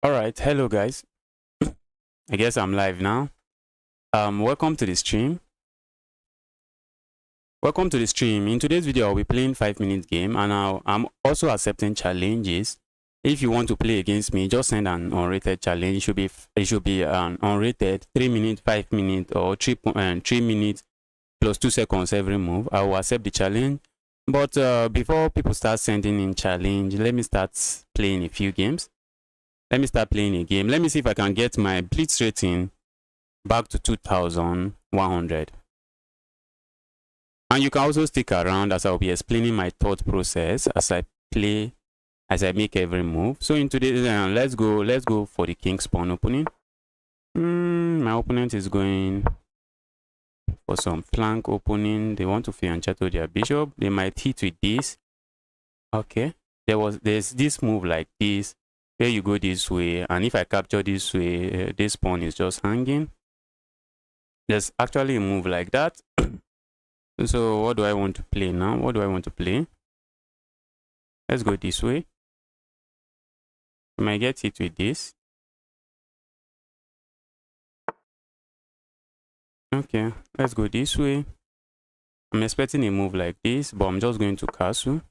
All right, hello guys. I guess I'm live now. Welcome to the stream. Welcome to the stream. In today's video, I'll be playing 5 minute game, and I'm also accepting challenges. If you want to play against me, just send an unrated challenge. It should be an unrated 3 minute, 5 minute, or 3 minutes plus 2 seconds every move. I will accept the challenge. But before people start sending in challenge, let me start playing a few games. Let me start playing a game. Let me see if I can get my blitz rating back to 2100. And you can also stick around as I'll be explaining my thought process as I play, as I make every move. So in today's let's go for the king spawn opening. My opponent is going for some flank opening. They want to fianchetto their bishop. They might hit with this. Okay, there's this move like this where you go this way, and if I capture this way, this pawn is just hanging. There's actually a move like that. So what do I want to play now? What do I want to play? Let's go this way. I might get hit with this. Okay, let's go this way. I'm expecting a move like this, but I'm just going to castle.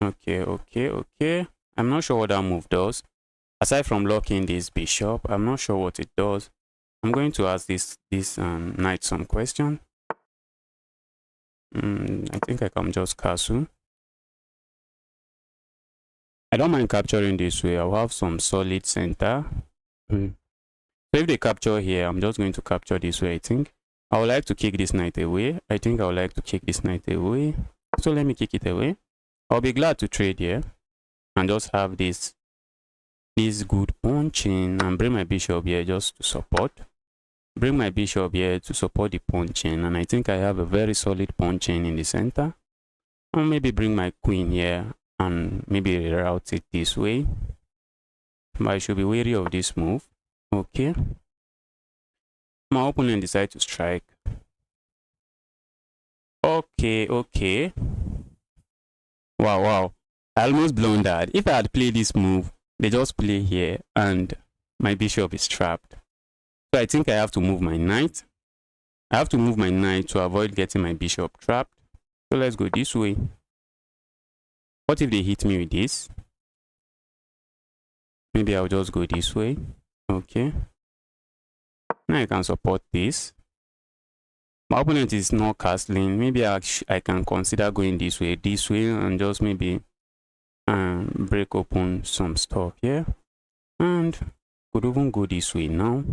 Okay. I'm not sure what that move does. Aside from locking this bishop, I'm not sure what it does. I'm going to ask this knight some question. I think I can just castle. I don't mind capturing this way. I'll have some solid center. So if they capture here, I'm just going to capture this way, I think. I would like to kick this knight away. I think I would like to kick this knight away. So let me kick it away. I'll be glad to trade here and just have this good punching and bring my bishop here just to support. Bring my bishop here to support the punching, and I think I have a very solid punching in the center. Or maybe bring my queen here and maybe reroute it this way. But I should be wary of this move. Okay. My opponent decides to strike. Okay. Wow. I almost blundered. If I had played this move, they just play here and my bishop is trapped. So I think I have to move my knight. I have to move my knight to avoid getting my bishop trapped. So let's go this way. What if they hit me with this? Maybe I'll just go this way. Okay. Now I can support this. My opponent is not castling. Maybe I can consider going this way, and just maybe break open some stuff here. And could even go this way now.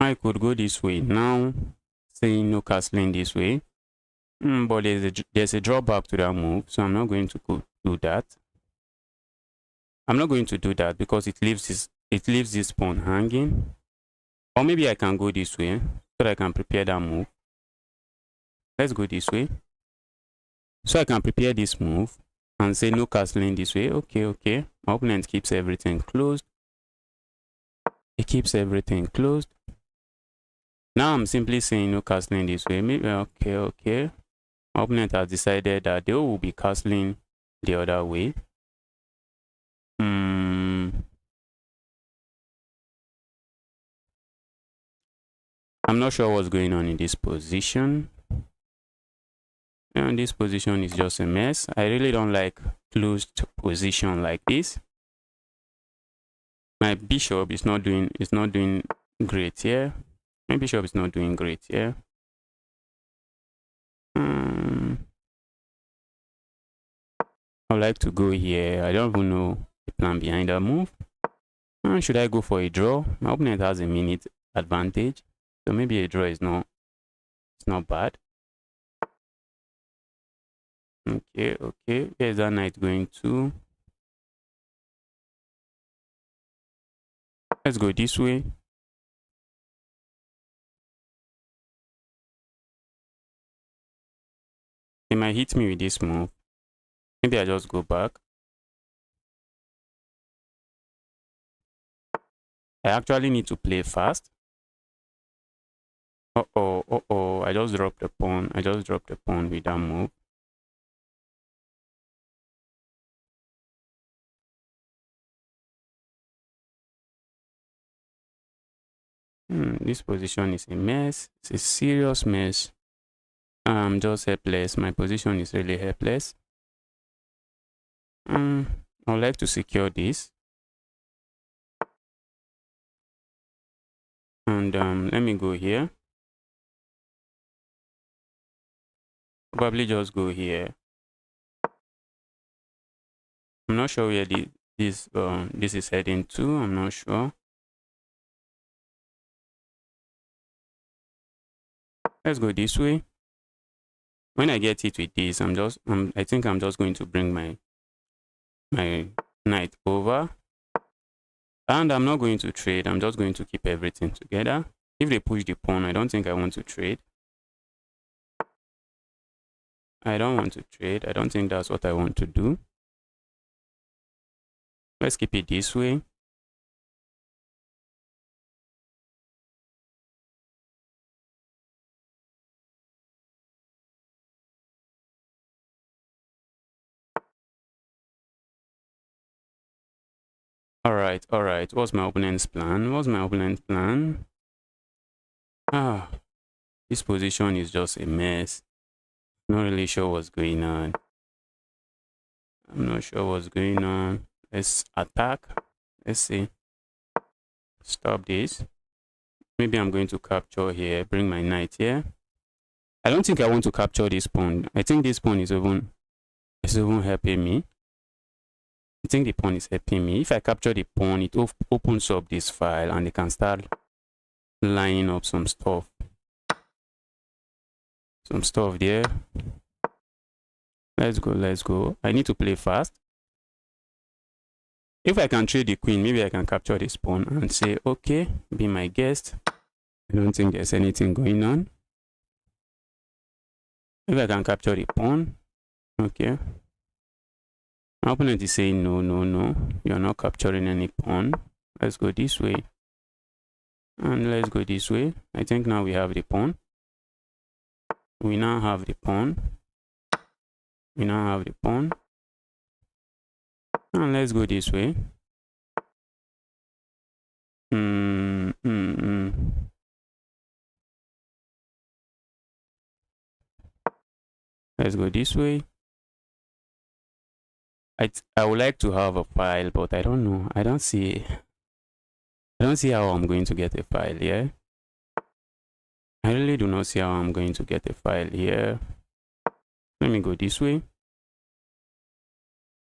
I could go this way now, saying no castling this way. But there's a drawback to that move, so I'm not going to do that. I'm not going to do that because it leaves this pawn hanging. Or maybe I can go this way so that I can prepare that move. Let's go this way. So I can prepare this move and say no castling this way. Okay. My opponent keeps everything closed. He keeps everything closed. Now I'm simply saying no castling this way. Maybe okay. My opponent has decided that they will be castling the other way. I'm not sure what's going on in this position. And this position is just a mess. I really don't like closed position like this. My bishop is not doing great here. My bishop is not doing great here. I would like to go here. I don't even know the plan behind that move. Should I go for a draw? My opponent has a minute advantage, so maybe a draw is not bad. Okay. Where's that knight going to? Let's go this way. They might hit me with this move. Maybe I just go back. I actually need to play fast. Uh-oh. I just dropped the pawn. With that move. This position is a mess. It's a serious mess. I'm just helpless. My position is really helpless. I would like to secure this. And let me go here. Probably just go here. I'm not sure where this is heading to. I'm not sure. Let's go this way. When I get it with this, I think I'm just going to bring my knight over. And I'm not going to trade. I'm just going to keep everything together. If they push the pawn, I don't think I want to trade. I don't want to trade. I don't think that's what I want to do. Let's keep it this way. All right. What's my opponent's plan? This position is just a mess. Not really sure what's going on. I'm not sure what's going on. Let's attack. Let's see. Stop this. Maybe I'm going to capture here. Bring my knight here. I don't think I want to capture this pawn. I think this pawn is even helping me. I think the pawn is helping me. If I capture the pawn, it opens up this file and they can start lining up some stuff. Some stuff there. Let's go. I need to play fast. If I can trade the queen, maybe I can capture this pawn and say, okay, be my guest. I don't think there's anything going on. If I can capture the pawn, okay. My opponent is saying, no, you're not capturing any pawn. Let's go this way. And let's go this way. I think now we have the pawn. We now have the pawn. And let's go this way. Let's go this way. I would like to have a file, but I don't know. I don't see how I'm going to get a file here. I really do not see how I'm going to get a file here. Let me go this way.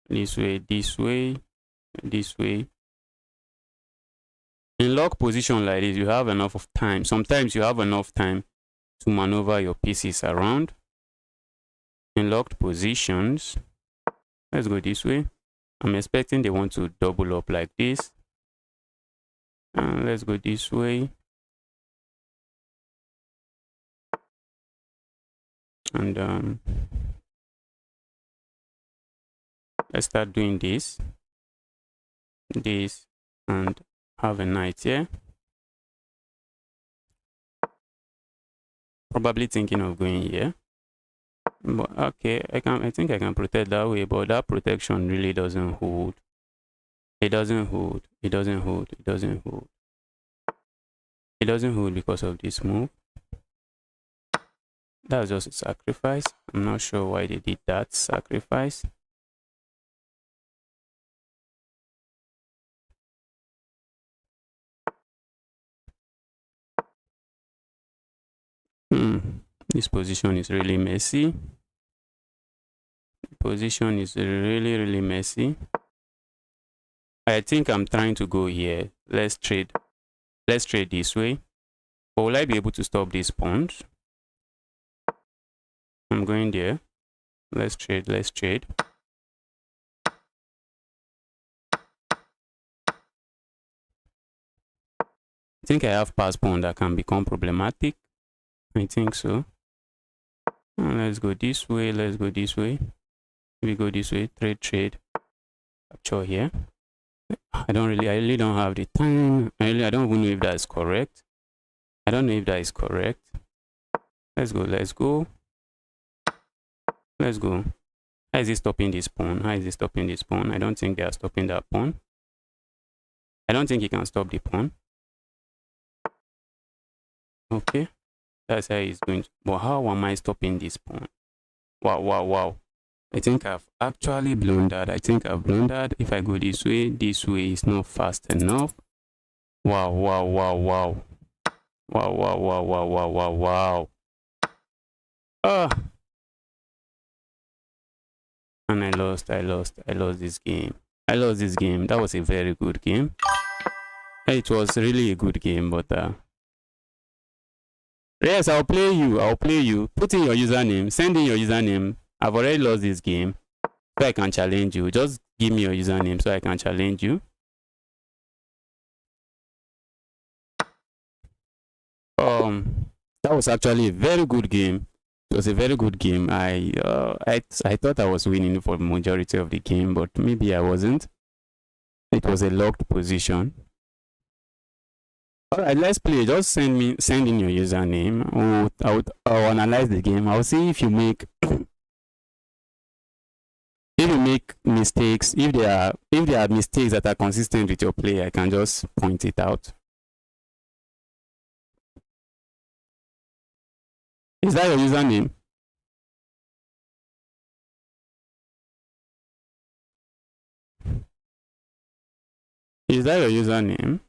This way. In lock position like this, you have enough of time. Sometimes you have enough time to maneuver your pieces around. In locked positions, let's go this way. I'm expecting they want to double up like this. Let's go this way. And let's start doing this, and have a knight here. Probably thinking of going here. But okay, I think I can protect that way, but that protection really doesn't hold. It doesn't hold because of this move. That's just a sacrifice. I'm not sure why they did that sacrifice. This position is really messy. Position is really messy. I think I'm trying to go here. Let's trade this way. But will I be able to stop these pawns? I'm going there. Let's trade. I think I have pass pawn that can become problematic. I think so. Let's go this way. We go this way. Trade. Capture here. I really don't have the time. I don't even know if that is correct. I don't know if that is correct. Let's go. How is it stopping this pawn? I don't think they are stopping that pawn. I don't think he can stop the pawn. Okay, that's how he's going to. But how am I stopping this pawn? Wow, wow, wow. I think I've actually blundered. I think I've blundered. If I go this way is not fast enough. Wow, wow, wow, wow. Wow, wow, wow, wow, wow, wow, wow. Ah. And I lost this game. I lost this game. That was a very good game. It was really a good game, but yes, I'll play you. I'll play you. Put in your username. Send in your username. I've already lost this game, so I can challenge you. Just give me your username so I can challenge you. That was actually a very good game. It was a very good game. I thought I was winning for the majority of the game, but maybe I wasn't. It was a locked position. All right, let's play. Just send in your username. I'll analyze the game. I'll see if you make mistakes. If there are mistakes that are consistent with your play, I can just point it out. Is that your username? Is that your username?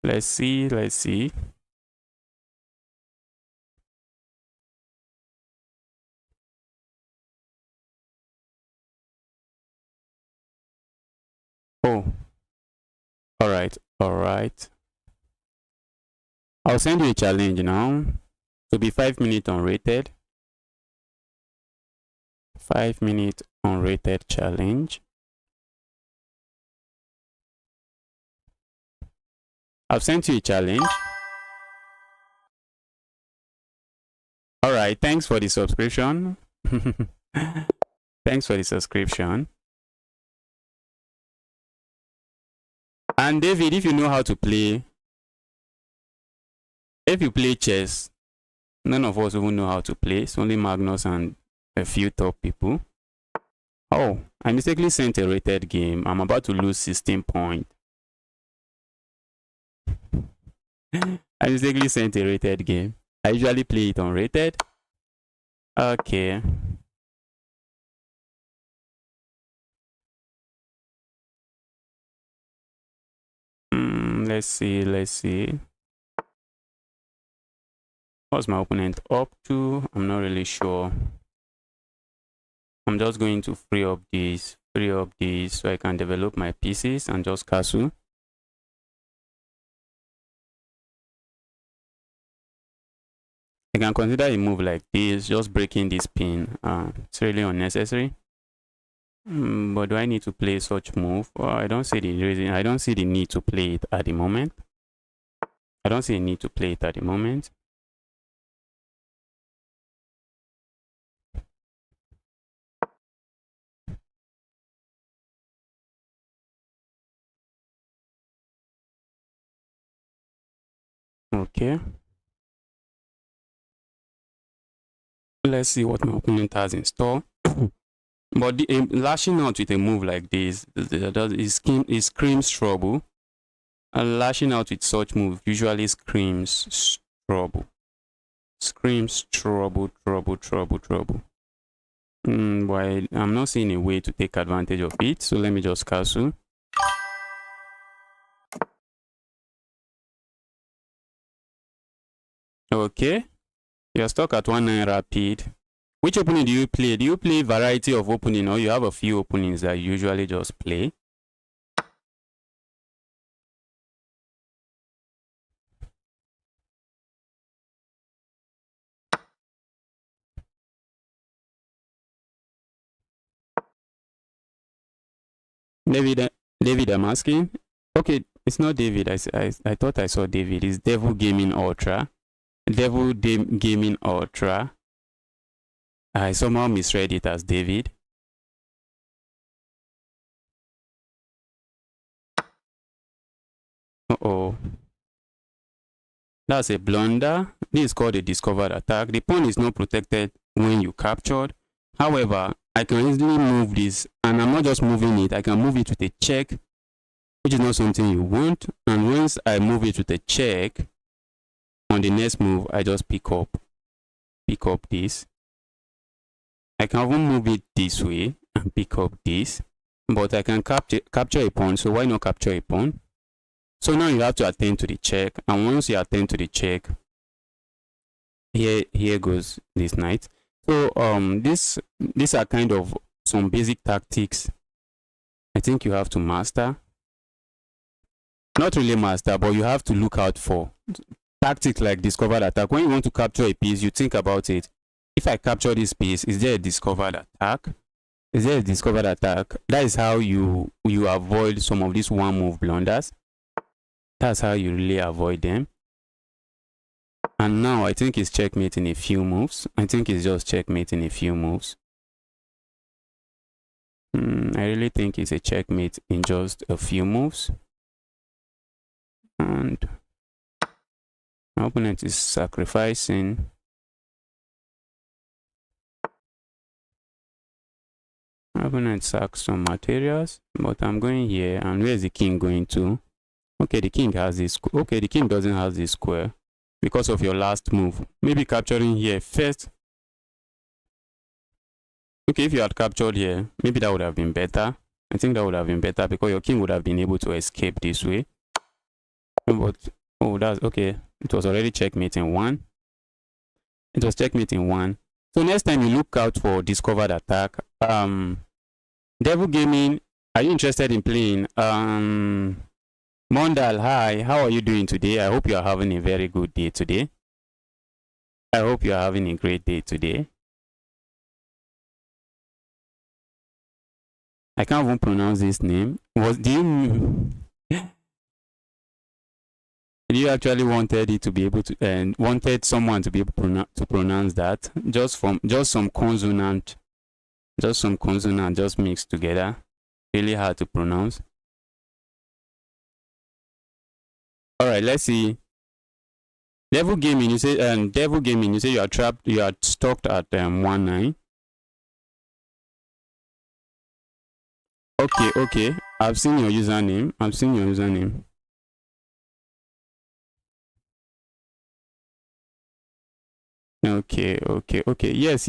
Let's see. Oh, all right. I'll send you a challenge now. To be 5 minutes unrated. 5 minute unrated challenge. I've sent you a challenge. All right, thanks for the subscription. Thanks for the subscription. And David, if you know how to play, if you play chess, none of us even know how to play. It's only Magnus and a few top people. Oh, I mistakenly sent a rated game. I'm about to lose 16 points. I mistakenly sent a rated game. I usually play it unrated. Okay. Let's see. What's my opponent up to? I'm not really sure. I'm just going to free up these so I can develop my pieces and just castle. I can consider a move like this, just breaking this pin. It's really unnecessary. But do I need to play such move? I don't see the reason. I don't see the need to play it at the moment. Okay. Let's see what my opponent has in store. But lashing out with a move like this, it screams trouble. And lashing out with such move usually screams trouble. Trouble. But I'm not seeing a way to take advantage of it, so let me just castle. Okay, you're stuck at 1-9 rapid. Which opening do you play? Do you play variety of opening, or you have a few openings that you usually just play? David, I'm asking. Okay, it's not David. I thought I saw David. It's Devil Gaming Ultra. Gaming Ultra. I somehow misread it as David. Uh-oh. That's a blunder. This is called a discovered attack. The pawn is not protected when you captured. However, I can easily move this, and I'm not just moving it. I can move it with a check, which is not something you want. And once I move it with a check, on the next move, I just pick up this. I can even move it this way and pick up this, but I can capture a pawn. So why not capture a pawn? So now you have to attend to the check, and once you attend to the check, here goes this knight. So these are kind of some basic tactics I think you have to master. Not really master, but you have to look out for tactics like discovered attack. When you want to capture a piece, you think about it. If I capture this piece, is there a discovered attack? Is there a discovered attack? That is how you avoid some of these one move blunders. That's how you really avoid them. And now I think it's checkmate in a few moves. I think it's just checkmate in a few moves. I really think it's a checkmate in just a few moves. And my opponent is sacrificing. My opponent sacks some materials, but I'm going here. And where is the king going to? Okay, the king has this. Okay, the king doesn't have this square because of your last move. Maybe capturing here first. Okay, if you had captured here, maybe that would have been better. I think that would have been better because your king would have been able to escape this way. But oh, that's okay. It was already checkmate in one. It was checkmate in one. So next time you look out for discovered attack. Devil Gaming, are you interested in playing? Mondal, hi, how are you doing today? I hope you are having a very good day today. I hope you are having a great day today. I can't even pronounce this name. You actually wanted it to be able to, and wanted someone to be able to pronounce that just some consonant, just mixed together. Really hard to pronounce. All right, let's see. Devil Gaming, you say, Devil Gaming, you say you are trapped, you are stuck at 1-9. Okay. I've seen your username. Okay. Yes.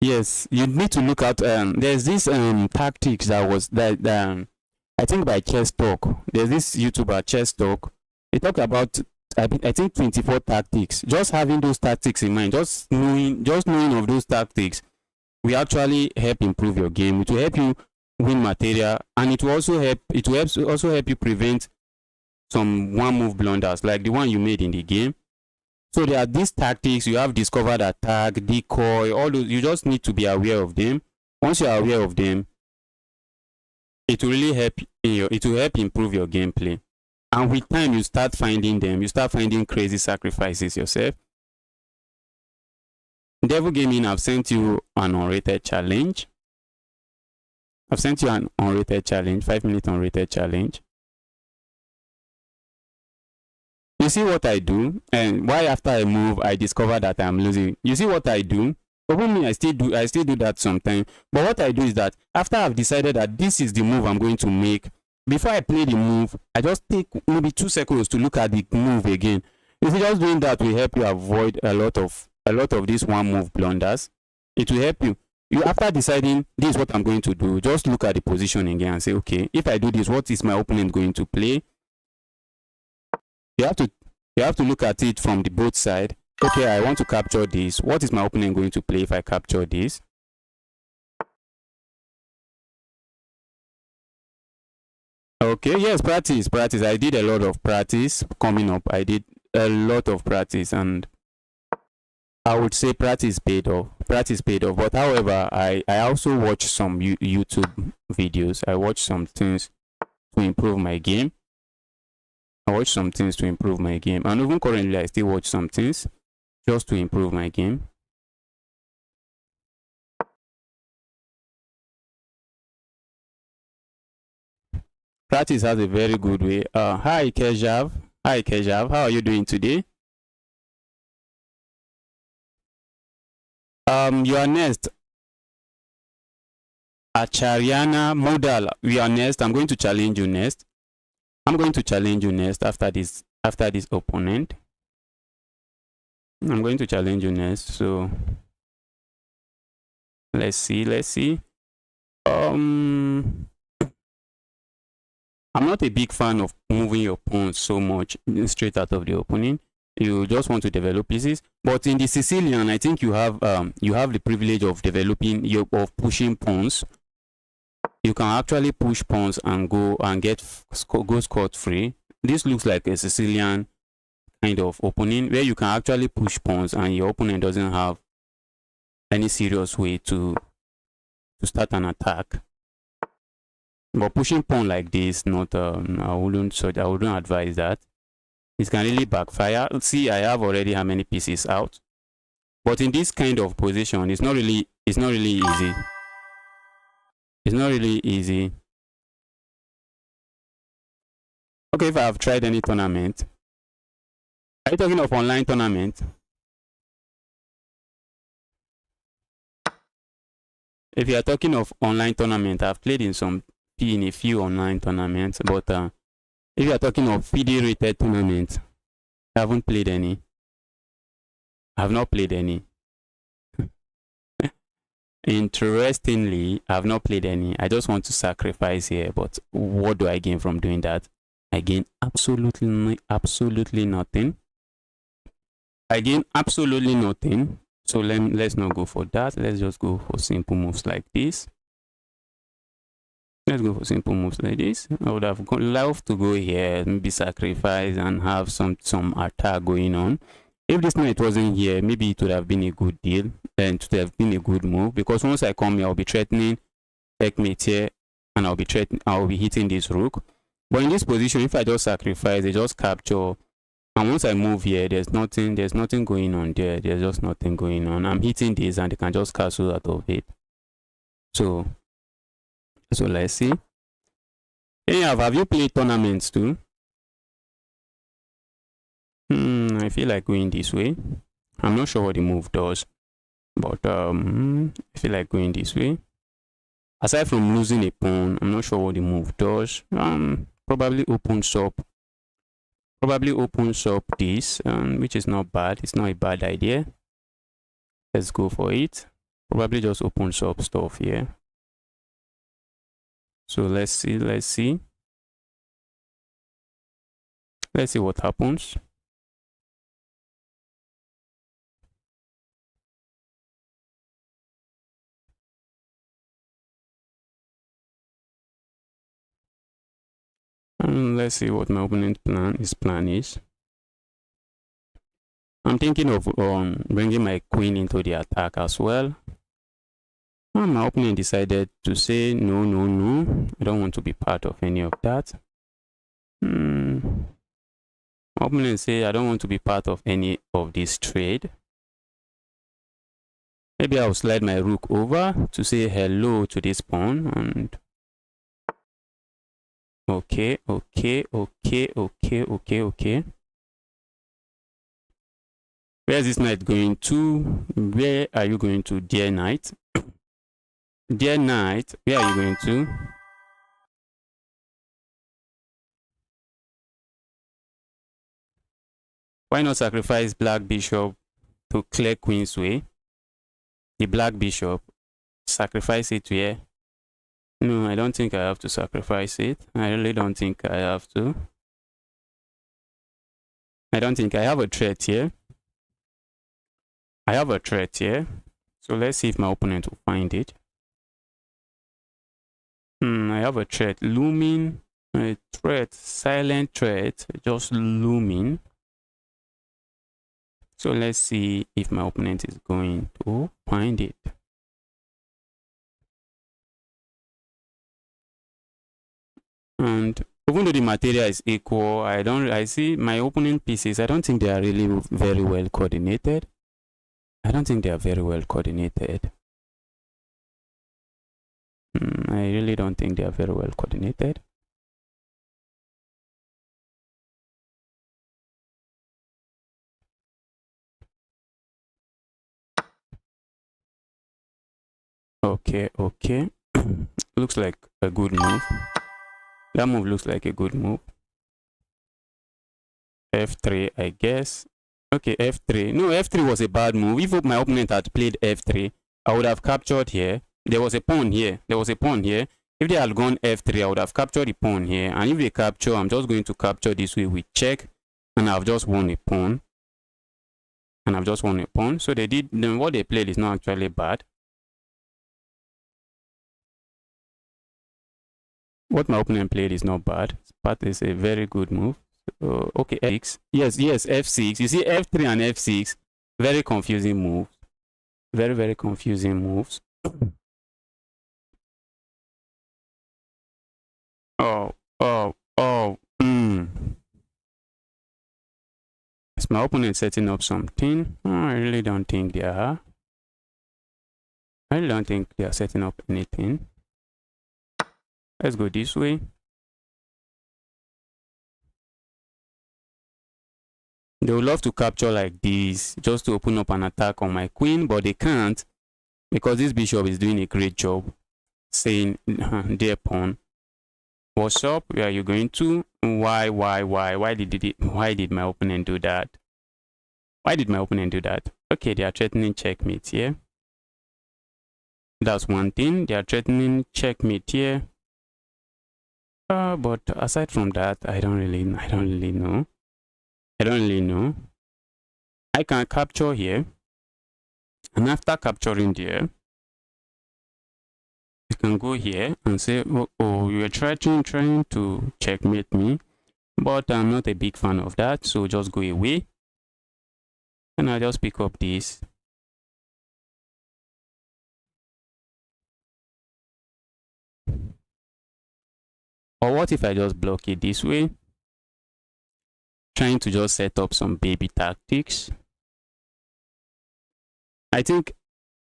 Yes, you need to look at there's this tactics that I think by Chess Talk. There's this YouTuber Chess Talk. They talk about I think 24 tactics. Just having those tactics in mind, just knowing of those tactics will actually help improve your game. It will help you win material, and it will also help you prevent some one move blunders like the one you made in the game. So there are these tactics. You have discovered attack, decoy, all those. You just need to be aware of them. Once you are aware of them, it will really help it will help improve your gameplay. And with time, you start finding them. You start finding crazy sacrifices yourself. Devil Gaming, I've sent you an unrated challenge. 5-minute unrated challenge. You see what I do, and why after I move, I discover that I'm losing. You see what I do? Over me, I still do that sometimes. But what I do is that after I've decided that this is the move I'm going to make, before I play the move, I just take maybe 2 seconds to look at the move again. You see, just doing that will help you avoid a lot of these one move blunders. It will help you. After deciding this is what I'm going to do, just look at the position again and say, okay, if I do this, what is my opponent going to play? You have to look at it from the both side. Okay, I want to capture this. What is my opponent going to play if I capture this? Okay, yes, practice. I did a lot of practice coming up. I did a lot of practice, and I would say practice paid off. But however, I also watch some YouTube videos. I watch some things to improve my game. And even currently, I still watch some things just to improve my game. Practice has a very good way. Hi Kejav, how are you doing today? You are next. Achariana Modal, you are next. I'm going to challenge you next. I'm going to challenge you next after this opponent. I'm going to challenge you next. So let's see. I'm not a big fan of moving your pawns so much straight out of the opening. You just want to develop pieces. But in the Sicilian, I think you have the privilege of developing of pushing pawns. You can actually push pawns and go and go scot free. This looks like a Sicilian kind of opening where you can actually push pawns and your opponent doesn't have any serious way to start an attack. But pushing pawn like this, not I wouldn't advise that. It can really backfire. See, I have already how many pieces out. But in this kind of position, it's not really easy. It's not really easy. Okay, if I have tried any tournament. Are you talking of online tournament? If you are talking of online tournament, I've played in a few online tournaments, but if you are talking of PD rated tournaments, I haven't played any. I have not played any. Interestingly, I have not played any. I just want to sacrifice here, but what do I gain from doing that? I gain absolutely nothing. I gain absolutely nothing. So let's not go for that. Let's just go for simple moves like this. Let's go for simple moves like this. I would have loved to go here, maybe sacrifice and have some attack going on. If this knight wasn't here, maybe it would have been a good deal and it would have been a good move, because once I come here, I'll be threatening checkmate here and I'll be hitting this rook. But in this position, if I just sacrifice, they just capture. And once I move here, there's nothing going on there. There's just nothing going on. I'm hitting this and they can just castle out of it. So let's see. Hey, have you played tournaments too? I feel like going this way. I'm not sure what the move does, but I feel like going this way. Aside from losing a pawn, I'm not sure what the move does. Probably opens up this, which is not bad. It's not a bad idea. Let's go for it. Probably just opens up stuff here. So let's see what happens. And let's see what my opponent's plan is. I'm thinking of bringing my queen into the attack as well. And my opponent decided to say no. I don't want to be part of any of that. My opponent say I don't want to be part of any of this trade. Maybe I'll slide my rook over to say hello to this pawn and okay. Where is this knight going to? Where are you going to, dear knight? Dear knight, where are you going to? Why not sacrifice black bishop to clear queen's way? The black bishop, sacrifice it here. No, I don't think I have to sacrifice it. I really don't think I have to. I don't think I have a threat here. So let's see if my opponent will find it. I have a threat looming. A threat, silent threat, just looming. So let's see if my opponent is going to find it. And even though the material is equal, I see my opponent pieces, I don't think they are really very well coordinated. I really don't think they are very well coordinated. Okay. Looks like a good move. That move looks like a good move. f3, I guess. Okay, f3. No, f3 was a bad move. If my opponent had played f3, I would have captured here. There was a pawn here. There was a pawn here. If they had gone f3, I would have captured the pawn here. And if they capture, I'm just going to capture this way with check. And I've just won a pawn. And I've just won a pawn. So they did, then what they played is not actually bad. What my opponent played is not bad. But it's a very good move. So, okay, f6. Yes, f6. You see f3 and f6. Very confusing moves. Very, very confusing moves. Is my opponent setting up something? Oh, I really don't think they are. I really don't think they are setting up anything. Let's go this way. They would love to capture like this just to open up an attack on my queen, but they can't because this bishop is doing a great job saying, dear pawn, what's up? Where are you going to? Why did my opponent do that? Why did my opponent do that? Okay, they are threatening checkmate here. That's one thing. They are threatening checkmate here. But aside from that, I don't really know. I can capture here. And after capturing there, you can go here and say, oh, you are trying to checkmate me, but I'm not a big fan of that, so just go away. And I'll just pick up this. Or what if I just block it this way? Trying to just set up some baby tactics. I think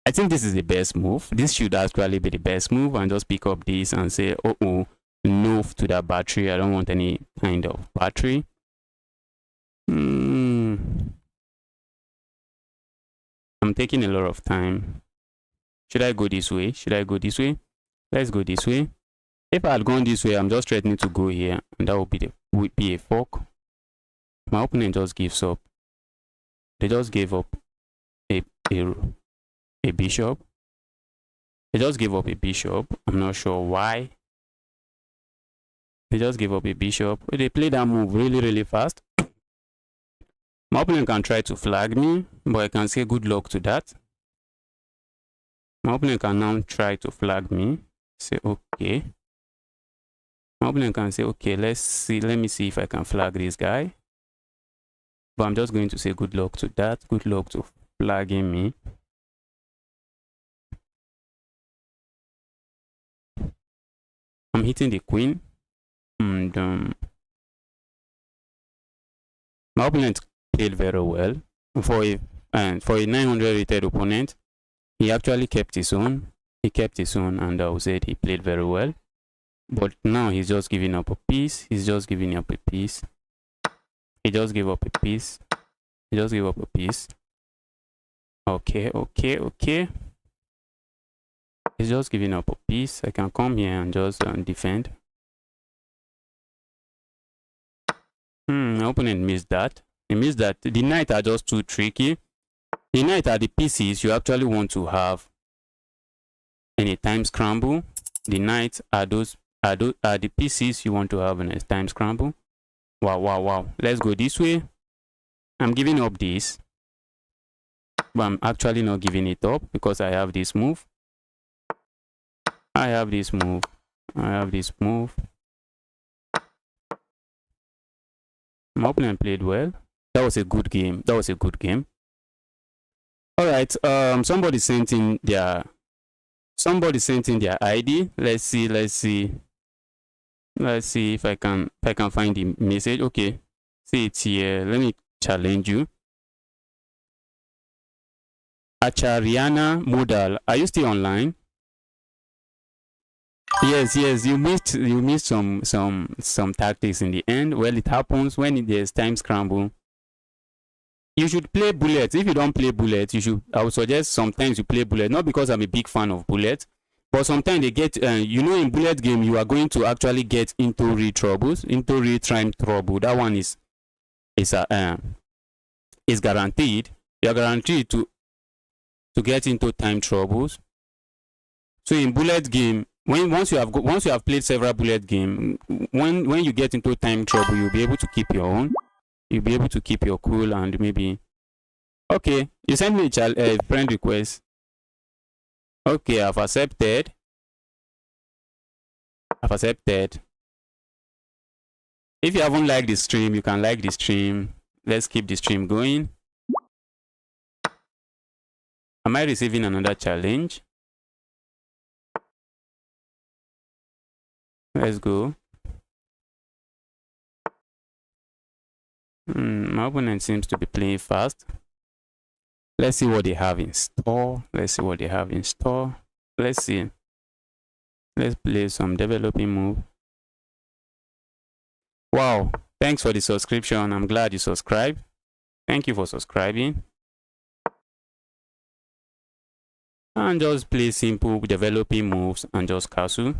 this is the best move. This should actually be the best move, and just pick up this and say, oh, no to that battery. I don't want any kind of battery. I'm taking a lot of time. Should I go this way? Let's go this way. If I had gone this way, I'm just threatening to go here, and that would be a fork. My opponent just gives up. They just gave up a bishop. They just gave up a bishop. I'm not sure why. They just gave up a bishop. They played that move really, really fast. My opponent can try to flag me, but I can say good luck to that. My opponent can now try to flag me. Say, okay. My opponent can say, okay, let me see if I can flag this guy. But I'm just going to say good luck to that. Good luck to flagging me. I'm hitting the queen. And my opponent played very well. For a 900 rated opponent, he actually kept his own. And I would say he played very well. But now he's just giving up a piece. He just gave up a piece. Okay. He's just giving up a piece. I can come here and just defend. My opponent missed that. He missed that. The knight are just too tricky. The knight are the pieces you actually want to have in a time scramble. The knights are the pieces you want to have in a time scramble. Wow. Let's go this way. I'm giving up this. But I'm actually not giving it up because I have this move. My opponent played well. That was a good game. Alright, somebody sent in their ID. Let's see if I can find the message. Okay. See it here. Let me challenge you. Achariana Modal. Are you still online? Yes, you missed some tactics in the end. Well, it happens when there's time scramble. You should play bullets. If you don't play bullets, I would suggest sometimes you play bullets. Not because I'm a big fan of bullets, but sometimes they get in bullet game you are going to actually get into real troubles, into real time trouble. That one is is guaranteed. You're guaranteed to get into time troubles. So in bullet game, once you have played several bullet game, when you get into time trouble, you'll be able to keep your own. You'll be able to keep your cool and maybe. Okay, you sent me a friend request. Okay, I've accepted. If you haven't liked the stream, you can like the stream. Let's keep the stream going. Am I receiving another challenge? Let's go. My opponent seems to be playing fast. Let's see what they have in store. Let's see. Let's play some developing move. Wow. Thanks for the subscription. I'm glad you subscribed. Thank you for subscribing. And just play simple developing moves and just castle.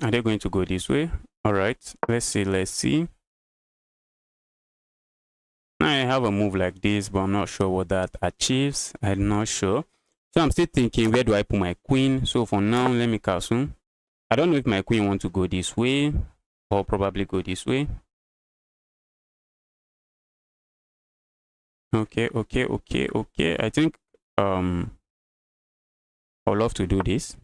Are they going to go this way? All right. Let's see. I have a move like this, but I'm not sure what that achieves. I'm not sure. So I'm still thinking, where do I put my queen? So for now, let me castle. I don't know if my queen wants to go this way or probably go this way. Okay. I think I would love to do this.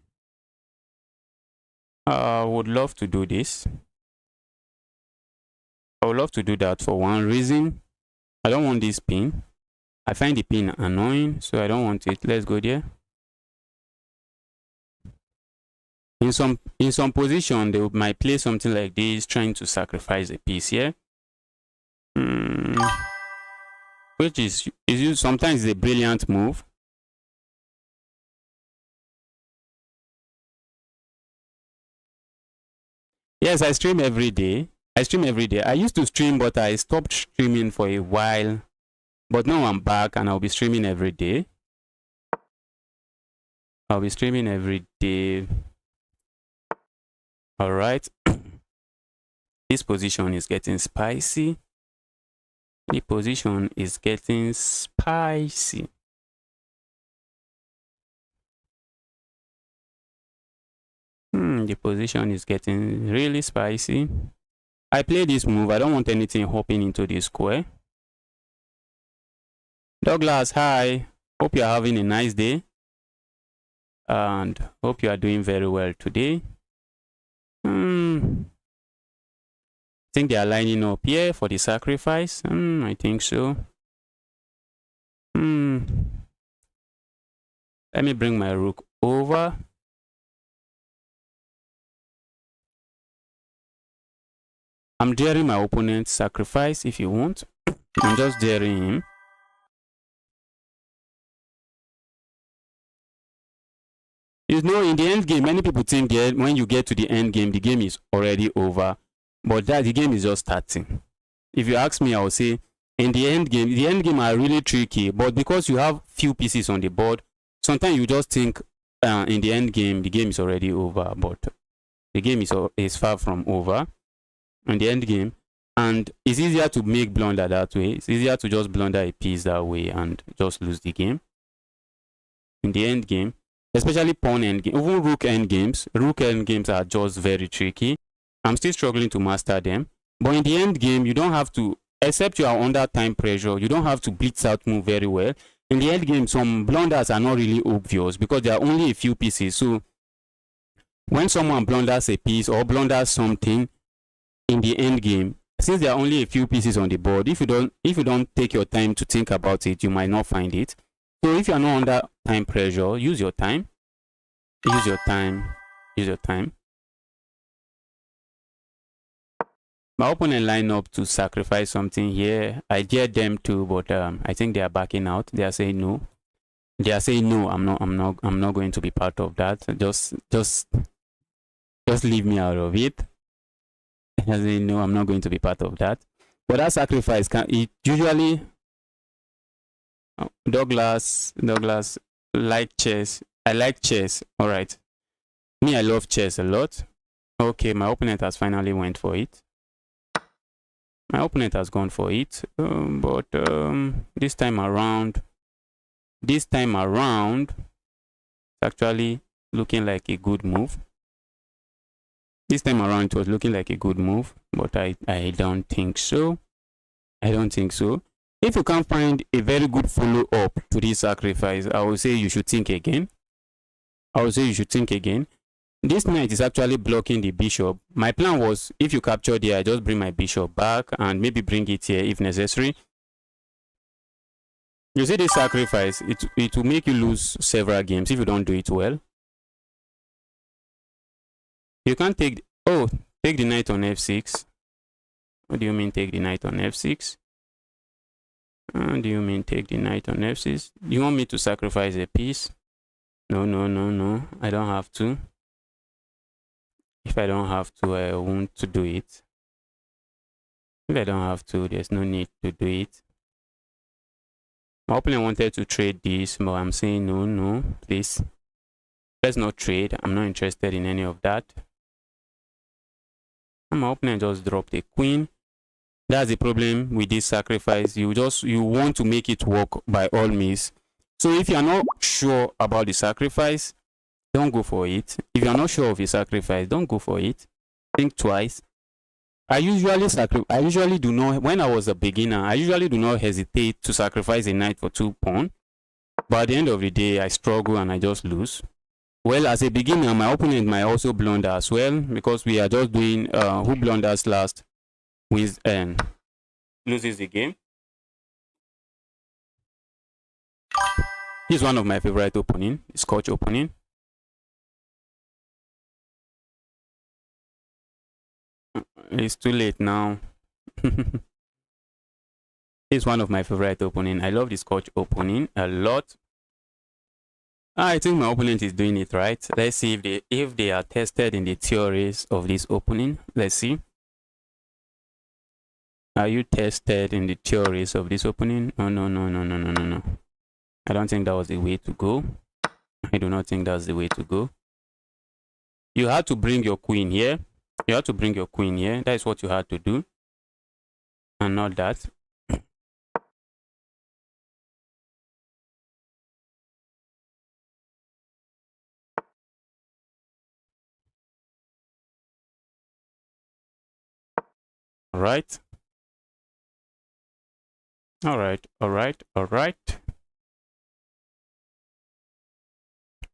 I would love to do this. I would love to do that for one reason. I don't want this pin. I find the pin annoying, so I don't want it. Let's go there. In some position, they might play something like this, trying to sacrifice a piece here. Which is sometimes a brilliant move. Yes, I stream every day. I used to stream, but I stopped streaming for a while. But now I'm back and I'll be streaming every day. All right. This position is getting spicy. The position is getting spicy. The position is getting really spicy. I play this move. I don't want anything hopping into this square. Douglas, hi. Hope you're having a nice day. And hope you are doing very well today. I think they are lining up here for the sacrifice. I think so. Let me bring my rook over. I'm daring my opponent's sacrifice if you want. I'm just daring him. You know, in the end game, many people think that when you get to the end game, the game is already over. But the game is just starting. If you ask me, I will say, in the end game are really tricky. But because you have few pieces on the board, sometimes you just think in the end game, the game is already over. But the game is far from over in the end game. And it's easier to make blunder that way. It's easier to just blunder a piece that way and just lose the game. In the end game, especially pawn endgame, even rook endgames. Rook endgames are just very tricky. I'm still struggling to master them. But in the end game, you don't have to, except you are under time pressure, you don't have to blitz out move very well. In the end game, some blunders are not really obvious because there are only a few pieces. So when someone blunders a piece or blunders something in the end game, since there are only a few pieces on the board, if you don't take your time to think about it, you might not find it. So if you are not under time pressure, use your time. Use your time. My opponent line up to sacrifice something here. I dared them to, but I think they are backing out. They are saying no. I'm not going to be part of that. Just leave me out of it. They are saying no, I'm not going to be part of that. But that sacrifice usually Douglas like chess. I like chess. All right. Me, I love chess a lot. Okay, my opponent has finally went for it. My opponent has gone for it, but this time around, it's actually looking like a good move. This time around, it was looking like a good move, but I don't think so. I don't think so. If you can't find a very good follow-up to this sacrifice, I will say you should think again. This knight is actually blocking the bishop. My plan was, if you capture there, I just bring my bishop back and maybe bring it here if necessary. You see this sacrifice, it will make you lose several games if you don't do it well. You can't take the knight on f6. What do you mean take the knight on f6? What do you mean take the knight on f6? You want me to sacrifice a piece? No. I don't have to. If I don't have to, I won't do it. If I don't have to, there's no need to do it. My opponent wanted to trade this, but I'm saying no, please. Let's not trade. I'm not interested in any of that. And my opponent just dropped a queen. That's the problem with this sacrifice. You want to make it work by all means. So if you're not sure about the sacrifice, don't go for it. If you're not sure of your sacrifice, don't go for it. Think twice. I usually do not, when I was a beginner, I usually do not hesitate to sacrifice a knight for 2 pawns. But at the end of the day, I struggle and I just lose. Well, as a beginner, my opponent might also blunder as well, because we are just doing who blunders last wins and loses the game. He's one of my favorite opening, Scotch opening. It's too late now. It's one of my favorite opening. I love the Scotch opening a lot. I think my opponent is doing it right. Let's see if they are tested in the theories of this opening. Let's see. Are you tested in the theories of this opening? Oh, no. I don't think that was the way to go. I do not think that's the way to go. You had to bring your queen here. That is what you had to do. And not that. All right.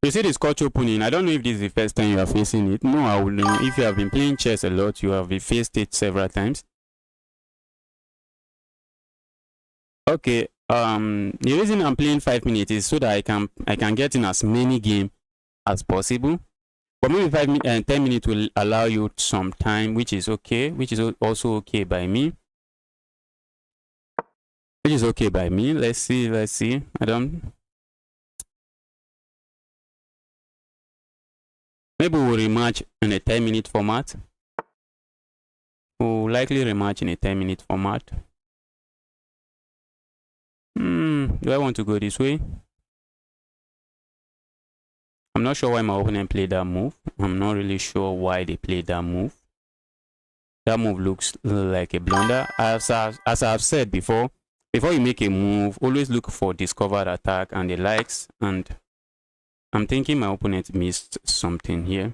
You see the Scotch opening. I don't know if this is the first time you are facing it. No, I will know. If you have been playing chess a lot, you have faced it several times. Okay. The reason I'm playing 5 minutes is so that I can get in as many games as possible. But maybe 10 minutes will allow you some time, which is okay, which is also okay by me. Which is okay by me. Let's see. Maybe we'll rematch in a 10-minute format. We'll likely rematch in a 10-minute format. Do I want to go this way? I'm not sure why my opponent played that move. I'm not really sure why they played that move. That move looks like a blunder. As I've said before you make a move, always look for discovered attack and the likes. And I'm thinking my opponent missed something here.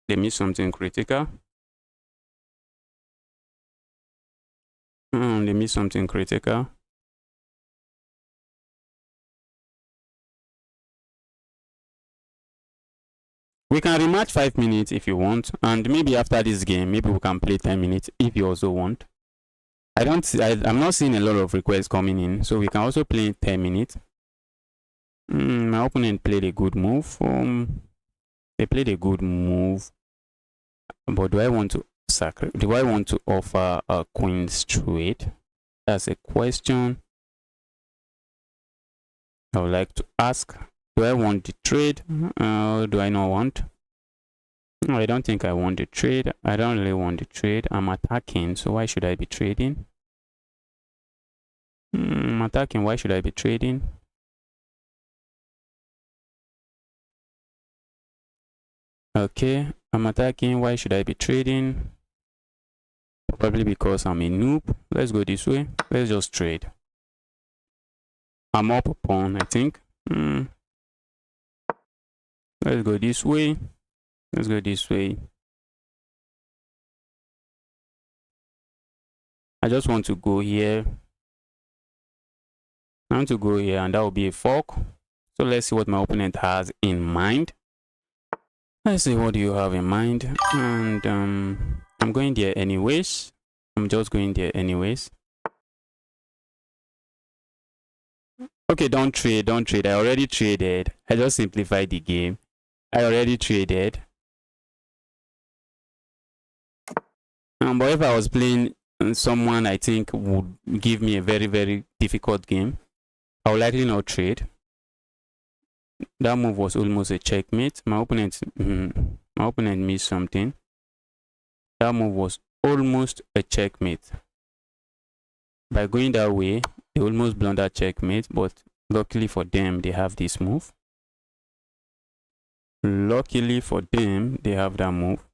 They missed something critical. They missed something critical. We can rematch 5 minutes if you want, and maybe after this game, maybe we can play 10 minutes if you also want. I'm not seeing a lot of requests coming in, so we can also play 10 minutes. My opponent played a good move. They played a good move, but do I want to offer a queen straight? That's a question I would like to ask. Do I want the trade? Do I not want? No, I don't think I want the trade. I don't really want the trade. I'm attacking, so why should I be trading? I'm attacking, why should I be trading? Okay. I'm attacking. Why should I be trading? Probably because I'm a noob. Let's go this way. Let's just trade. I'm up a pawn, I think. Let's go this way. Let's go this way. I just want to go here. I want to go here, and that will be a fork. So let's see what my opponent has in mind. Let's see what do you have in mind. And I'm going there anyways. I'm just going there anyways. Okay, don't trade. I already traded. I just simplified the game. I already traded. But if I was playing someone I think would give me a very, very difficult game, I would likely not trade. That move was almost a checkmate. My opponent missed something. That move was almost a checkmate. By going that way, they almost blundered checkmate, but luckily for them, they have this move. Luckily for them, they have that move.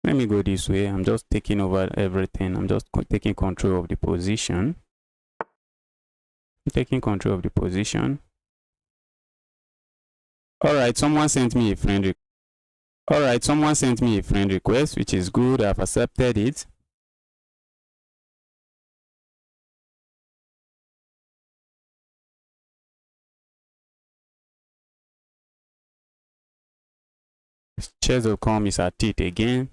Let me go this way. I'm just taking over everything. I'm just taking control of the position. I'm taking control of the position. Alright, someone sent me a friend request. Alright, someone sent me a friend request, which is good. I've accepted it. Chess.com is at it again.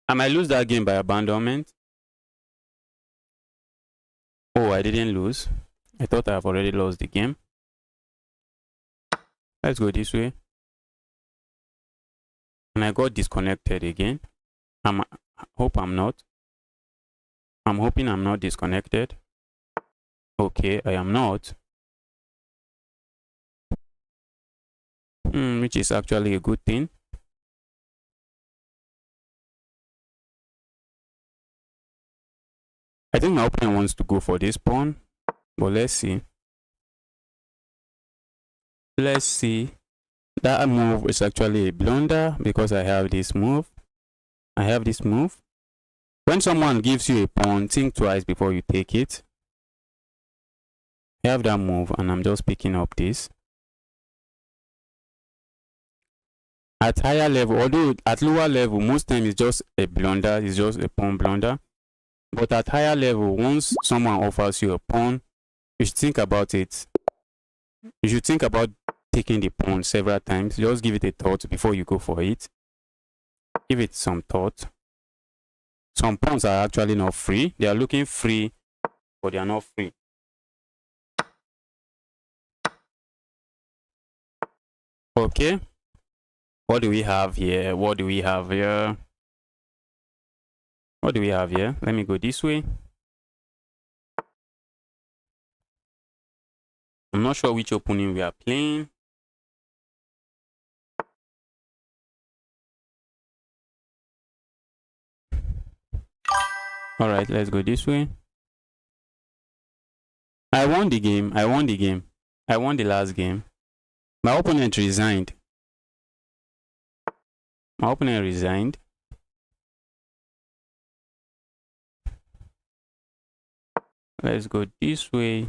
I might lose that game by abandonment. Oh, I didn't lose. I thought I've already lost the game. Let's go this way. And I got disconnected again. Hope I'm not. I'm hoping I'm not disconnected. Okay, I am not. Which is actually a good thing. I think my opponent wants to go for this pawn, but let's see. Let's see. That move is actually a blunder because I have this move. When someone gives you a pawn, think twice before you take it. I have that move and I'm just picking up this. At higher level, although at lower level, most times it's just a blunder, it's just a pawn blunder. But at higher level, once someone offers you a pawn, you should think about it. You should think about taking the pawn several times. Just give it a thought before you go for it. Give it some thought. Some pawns are actually not free. They are looking free, but they are not free. Okay. What do we have here? What do we have here? What do we have here? Let me go this way. I'm not sure which opening we are playing. All right, let's go this way. I won the game. I won the last game. My opponent resigned. Let's go this way.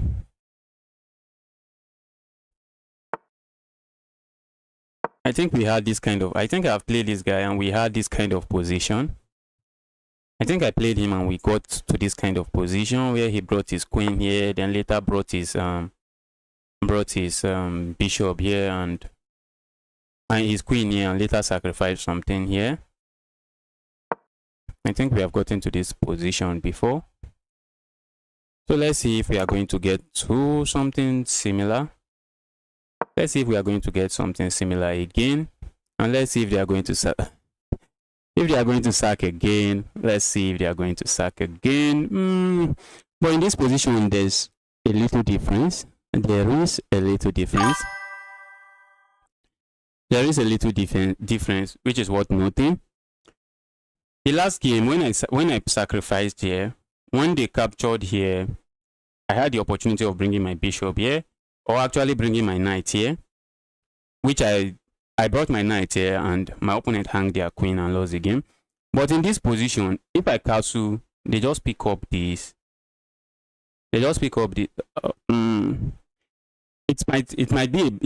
I think we had this kind of, I think I've played this guy and we had this kind of position. I think I played him and we got to this kind of position where he brought his queen here, then later brought his bishop here and his queen here, and later sacrificed something here. I think we have gotten to this position before. So let's see if we are going to get to something similar. Let's see if we are going to get something similar again. And let's see if they are going to sack. If they are going to sack again. Let's see if they are going to sack again. But in this position, there's a little difference. There is a little difference. There is a little difference, which is worth noting. The last game, when I sacrificed here, when they captured here, I had the opportunity of bringing my bishop here, or actually bringing my knight here, which I brought my knight here, and my opponent hung their queen and lost the game. But in this position, if I castle, they just pick up this. They just pick up the. It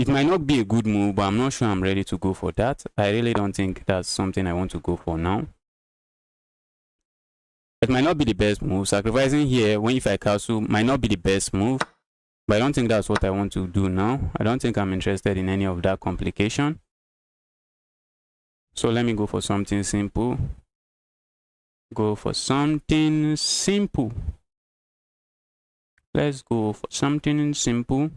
might not be a good move, but I'm not sure I'm ready to go for that. I really don't think that's something I want to go for now. It might not be the best move. Sacrificing here, when if I castle, might not be the best move. But I don't think that's what I want to do now. I don't think I'm interested in any of that complication. So let me go for something simple. Go for something simple. Let's go for something simple.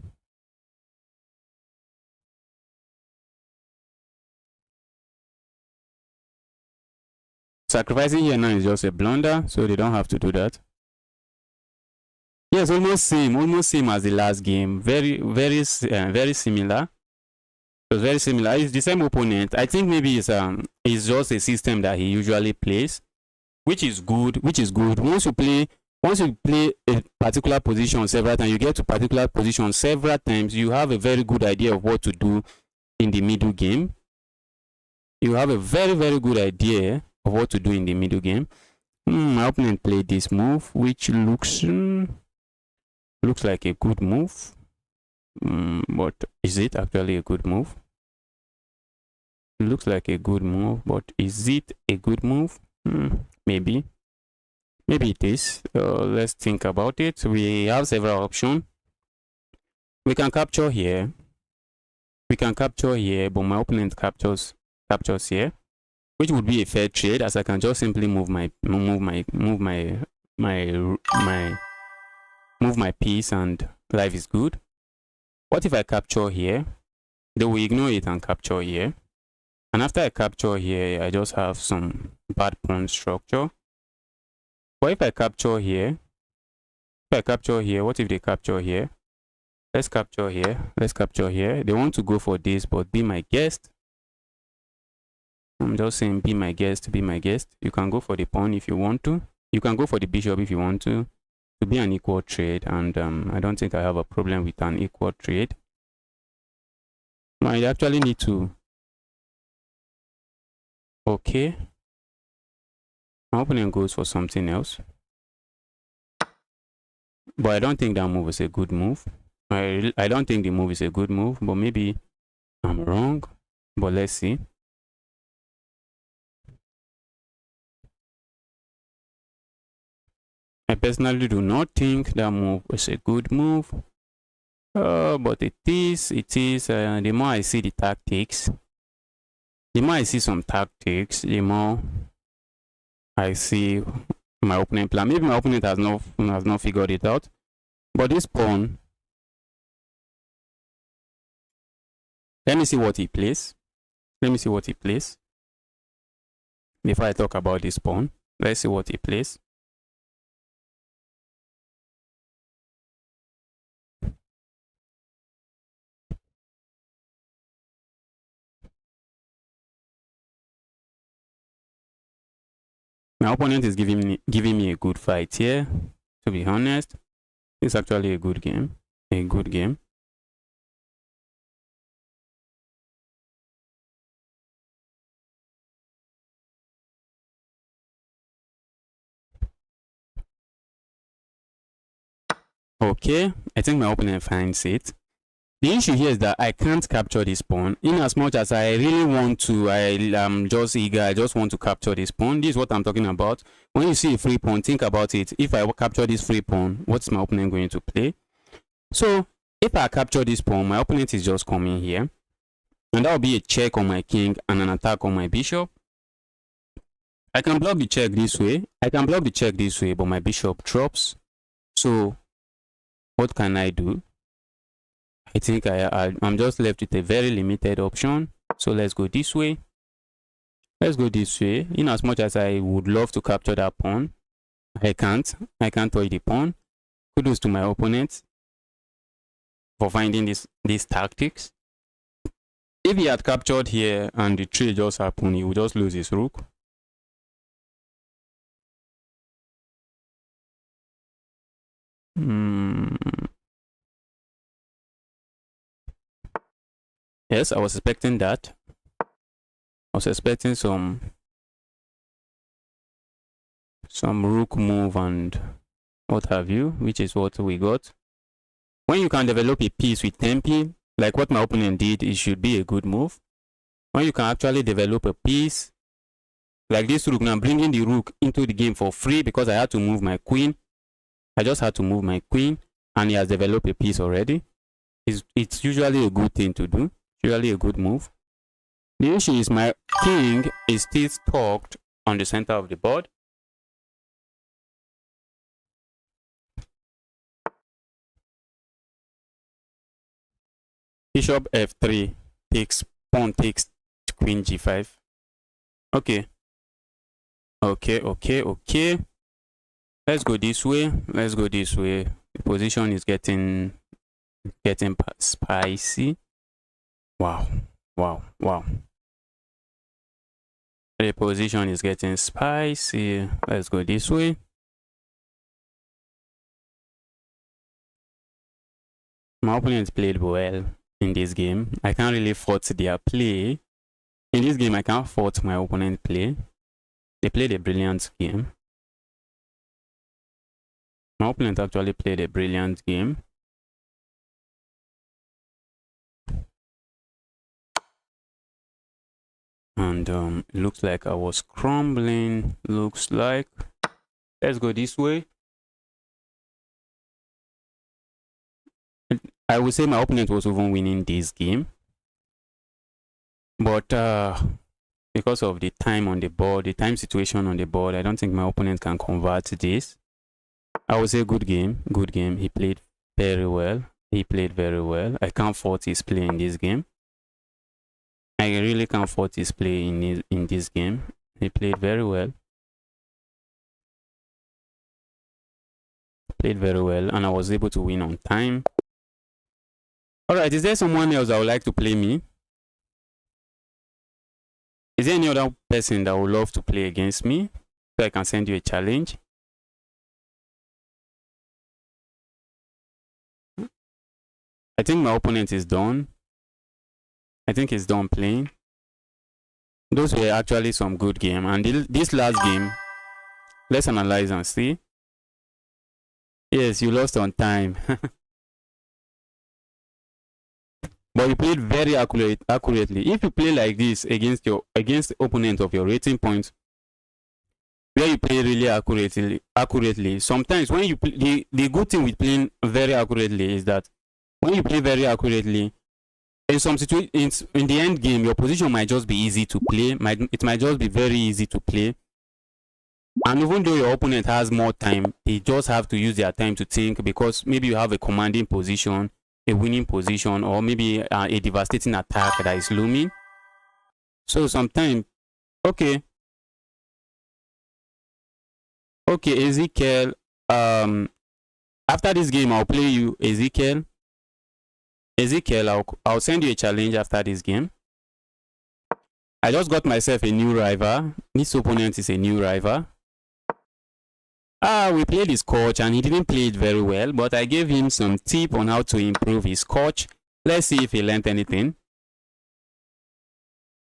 Sacrificing here now is just a blunder, so they don't have to do that. Yes, almost same as the last game. Very similar. It was very similar. It's the same opponent. I think maybe it's just a system that he usually plays, which is good. Once you play a particular position several times, you get to particular position several times, you have a very good idea of what to do in the middle game. You have a very good idea of what to do in the middle game. My opponent played this move, which looks like a good move. But is it actually a good move? It looks like a good move, but is it a good move? Maybe it is. Let's think about it. We have several options. We can capture here. But my opponent captures here, which would be a fair trade, as I can just simply move my piece and life is good. What if I capture here? They will ignore it and capture here. And after I capture here, I just have some bad pawn structure. But if I capture here, what if they capture here? Let's capture here. They want to go for this, but be my guest. I'm just saying, be my guest. You can go for the pawn if you want to. You can go for the bishop if you want to be an equal trade. And I don't think I have a problem with an equal trade. I actually need to. Okay. My opponent goes for something else. But I don't think that move is a good move. I don't think the move is a good move, but maybe I'm wrong. But let's see. I personally do not think that move is a good move. But it is. The more I see the tactics, the more I see some tactics, the more I see my opponent plan. Maybe my opponent has not figured it out. But this pawn, let me see what he plays. Before I talk about this pawn, let's see what he plays. My opponent is giving me a good fight here. To be honest, it's actually a good game. Okay, I think my opponent finds it. The issue here is that I can't capture this pawn. In as much as I really want to, I am just eager. I just want to capture this pawn. This is what I'm talking about. When you see a free pawn, think about it. If I capture this free pawn, what's my opponent going to play? So if I capture this pawn, my opponent is just coming here. And that will be a check on my king and an attack on my bishop. I can block the check this way. But my bishop drops. So what can I do? I think I'm just left with a very limited option. So let's go this way. In as much as I would love to capture that pawn, I can't touch the pawn. Kudos to my opponent for finding these tactics. If he had captured here and the trade just happened, he would just lose his rook. Hmm. Yes, I was expecting that. I was expecting some rook move and what have you, which is what we got. When you can develop a piece with tempi, like what my opponent did, it should be a good move. When you can actually develop a piece, like this rook, now I'm bringing the rook into the game for free because I had to move my queen. I just had to move my queen, and he has developed a piece already. It's usually a good thing to do, usually a good move. The issue is my king is still stuck on the center of the board. Bishop f3 takes, pawn takes queen g5. Okay. Okay. Let's go this way. The position is getting spicy. Wow. The position is getting spicy. Let's go this way. My opponent played well in this game. I can't really fault their play. In this game, I can't fault my opponent play. They played a brilliant game. My opponent actually played a brilliant game. And it looks like I was crumbling. Looks like. Let's go this way. I would say my opponent was even winning this game. But because of the time on the board, the time situation on the board, I don't think my opponent can convert this. I would say good game. He played very well. I can't fault his play in this game. I really can't fault his play in this game. He played very well. And I was able to win on time. Alright, is there someone else that would like to play me? Is there any other person that would love to play against me? So I can send you a challenge. I think my opponent is done. I think he's done playing. Those were actually some good game. And this last game, let's analyze and see. Yes, you lost on time. But you played very accurately. If you play like this against the opponent of your rating points, where you play really accurately, sometimes when you play, the good thing with playing very accurately is that when you play very accurately, in some situations, in the end game, your position might just be easy to play. It might just be very easy to play. And even though your opponent has more time, they just have to use their time to think, because maybe you have a commanding position, a winning position, or maybe a devastating attack that is looming. So sometimes, okay, Ezekiel, after this game, I'll play you, Ezekiel. I'll send you a challenge after this game. I just got myself a new rival. This opponent is a new rival. We played his coach and he didn't play it very well, but I gave him some tip on how to improve his coach. Let's see if he learned anything.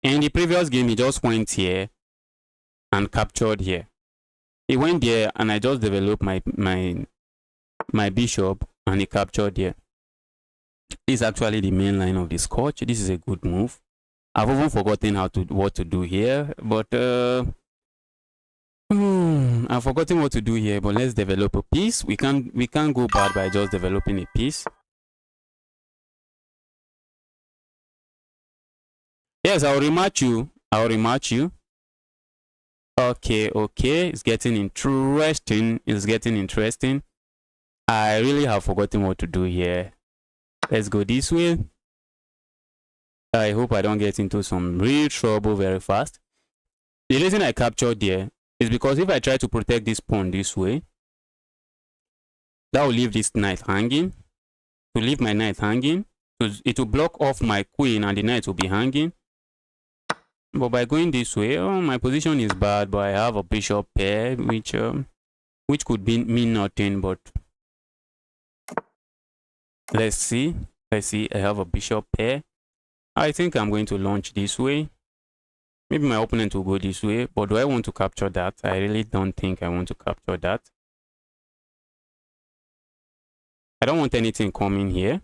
In the previous game, he just went here and captured here. He went there and I just developed my bishop and he captured here. This is actually the main line of this coach. This is a good move. I've even forgotten what to do here, but I've forgotten what to do here, but let's develop a piece. We can't go bad by just developing a piece. Yes, I'll rematch you. Okay. It's getting interesting. I really have forgotten what to do here. Let's go this way. I hope I don't get into some real trouble very fast. The reason I captured there is because if I try to protect this pawn this way, that will leave this knight hanging. To leave my knight hanging, it will block off my queen and the knight will be hanging. But by going this way, my position is bad, but I have a bishop pair, which could mean nothing, but Let's see. Let's see. I have a bishop pair. I think I'm going to launch this way. Maybe my opponent will go this way, but do I want to capture that? I really don't think I want to capture that. I don't want anything coming here.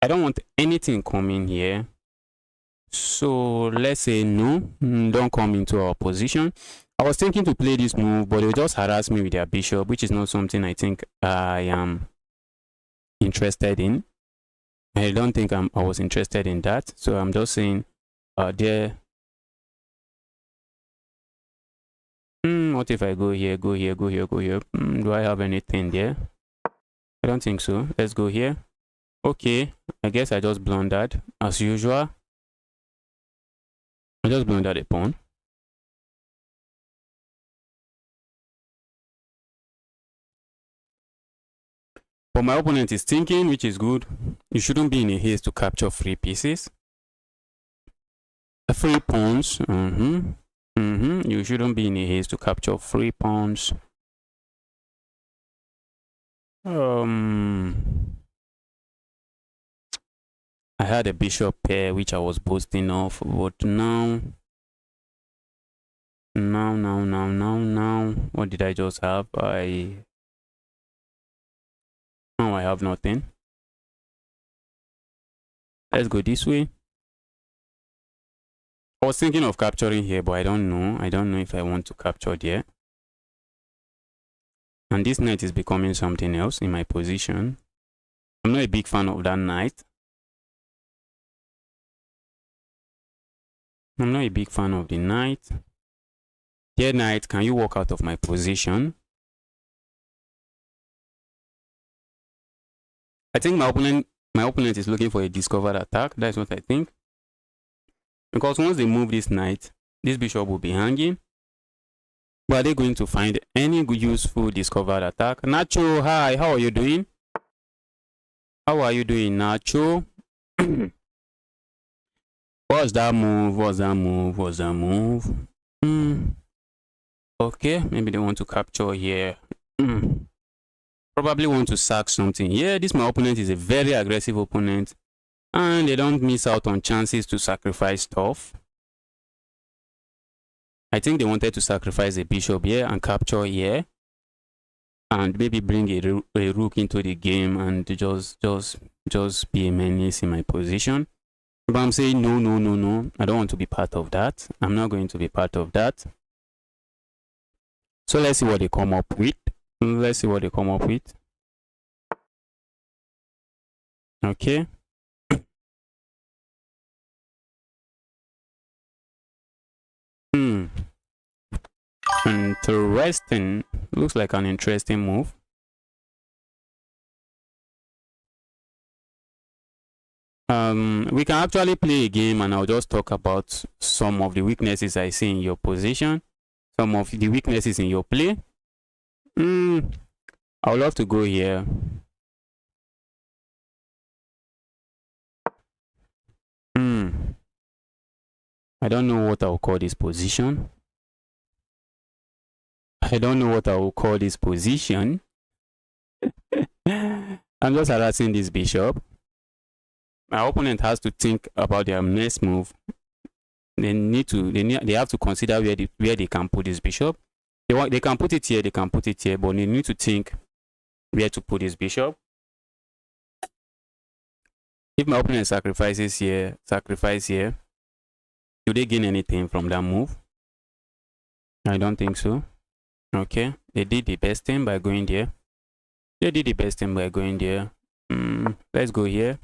I don't want anything coming here. So let's say no, don't come into our position. I was thinking to play this move, but they just harass me with their bishop, which is not something I think I am interested in. I don't think I was interested in that. So I'm just saying there. What if I go here, go here, go here, go here? Do I have anything there? I don't think so. Let's go here. Okay, I guess I just blundered as usual. I just blundered a pawn. But my opponent is thinking, which is good. You shouldn't be in a haste to capture free pieces. Free pawns. You shouldn't be in a haste to capture free pawns. I had a bishop pair which I was boasting of, but now, what did I just have? Now I have nothing. Let's go this way. I was thinking of capturing here, but I don't know. I don't know if I want to capture there. And this knight is becoming something else in my position. I'm not a big fan of that knight. I'm not a big fan of the knight. Dear knight, can you walk out of my position? I think my opponent is looking for a discovered attack. That's what I think. Because once they move this knight, this bishop will be hanging. But are they going to find any useful discovered attack? Nacho, hi, how are you doing? How are you doing, Nacho? What's that move? What's that move? What's that move? Okay, maybe they want to capture here. Probably want to sack something. Yeah, this my opponent is a very aggressive opponent. And they don't miss out on chances to sacrifice stuff. I think they wanted to sacrifice a bishop here and capture here. And maybe bring a rook into the game and just be a menace in my position. But I'm saying no. I don't want to be part of that. I'm not going to be part of that. So let's see what they come up with. Let's see what they come up with. Okay. Interesting. Looks like an interesting move. We can actually play a game and I'll just talk about some of the weaknesses I see in your position, some of the weaknesses in your play. I would love to go here. I don't know what I'll call this position. I don't know what I will call this position. I'm just harassing this bishop. My opponent has to think about their next move. They have to consider where they can put this bishop. They can put it here, they can put it here, but they need to think where to put this bishop. If my opponent sacrifice here, do they gain anything from that move? I don't think so. Okay, they did the best thing by going there. They did the best thing by going there. Let's go here.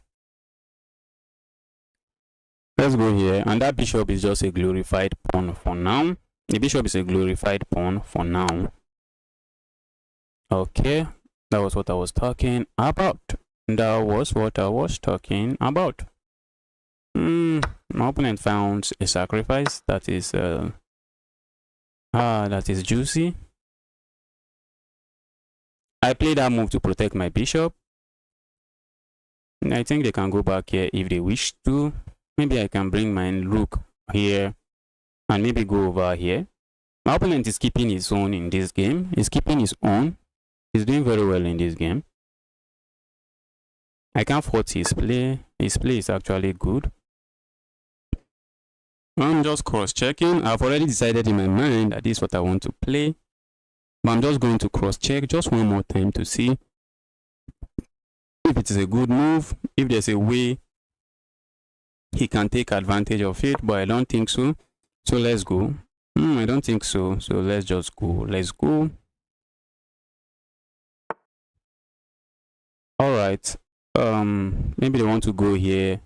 Let's go here. And that bishop is just a glorified pawn for now. The bishop is a glorified pawn for now. Okay, that was what I was talking about. That was what I was talking about. My opponent found a sacrifice that is juicy. I played that move to protect my bishop. I think they can go back here if they wish to. Maybe I can bring my rook here and maybe go over here. My opponent is keeping his own in this game. He's keeping his own. He's doing very well in this game. I can't fault his play. His play is actually good. I'm just cross-checking. I've already decided in my mind that this is what I want to play. But I'm just going to cross-check just one more time to see if it is a good move, if there's a way he can take advantage of it, but I don't think so. So let's go. I don't think so. So let's just go. Let's go. All right. Maybe they want to go here.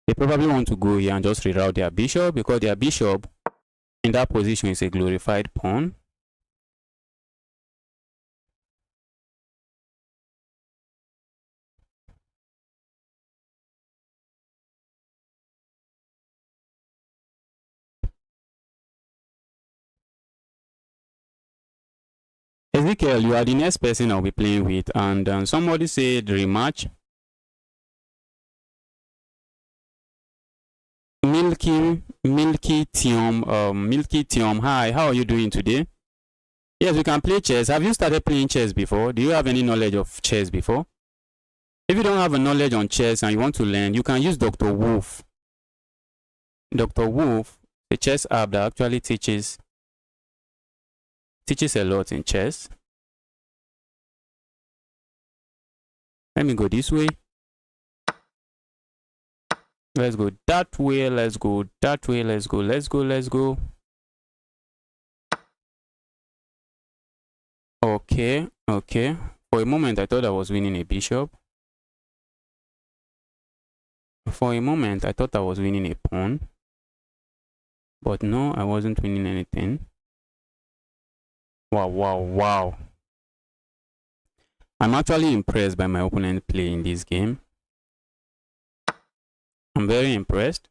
They probably want to go here and just reroute their bishop, because their bishop in that position is a glorified pawn. Ezekiel, you are the next person I'll be playing with, and somebody said rematch. Milky Tiom, hi, how are you doing today? Yes, we can play chess. Have you started playing chess before? Do you have any knowledge of chess before? If you don't have a knowledge on chess and you want to learn, you can use Dr. Wolf. Dr. Wolf, a chess app that actually teaches a lot in chess. Let me go this way. Let's go that way. Let's go that way. Let's go. Let's go. Let's go. Okay. Okay. For a moment, I thought I was winning a bishop. For a moment, I thought I was winning a pawn. But no, I wasn't winning anything. Wow, wow, wow. I'm actually impressed by my opponent play in this game. I'm very impressed.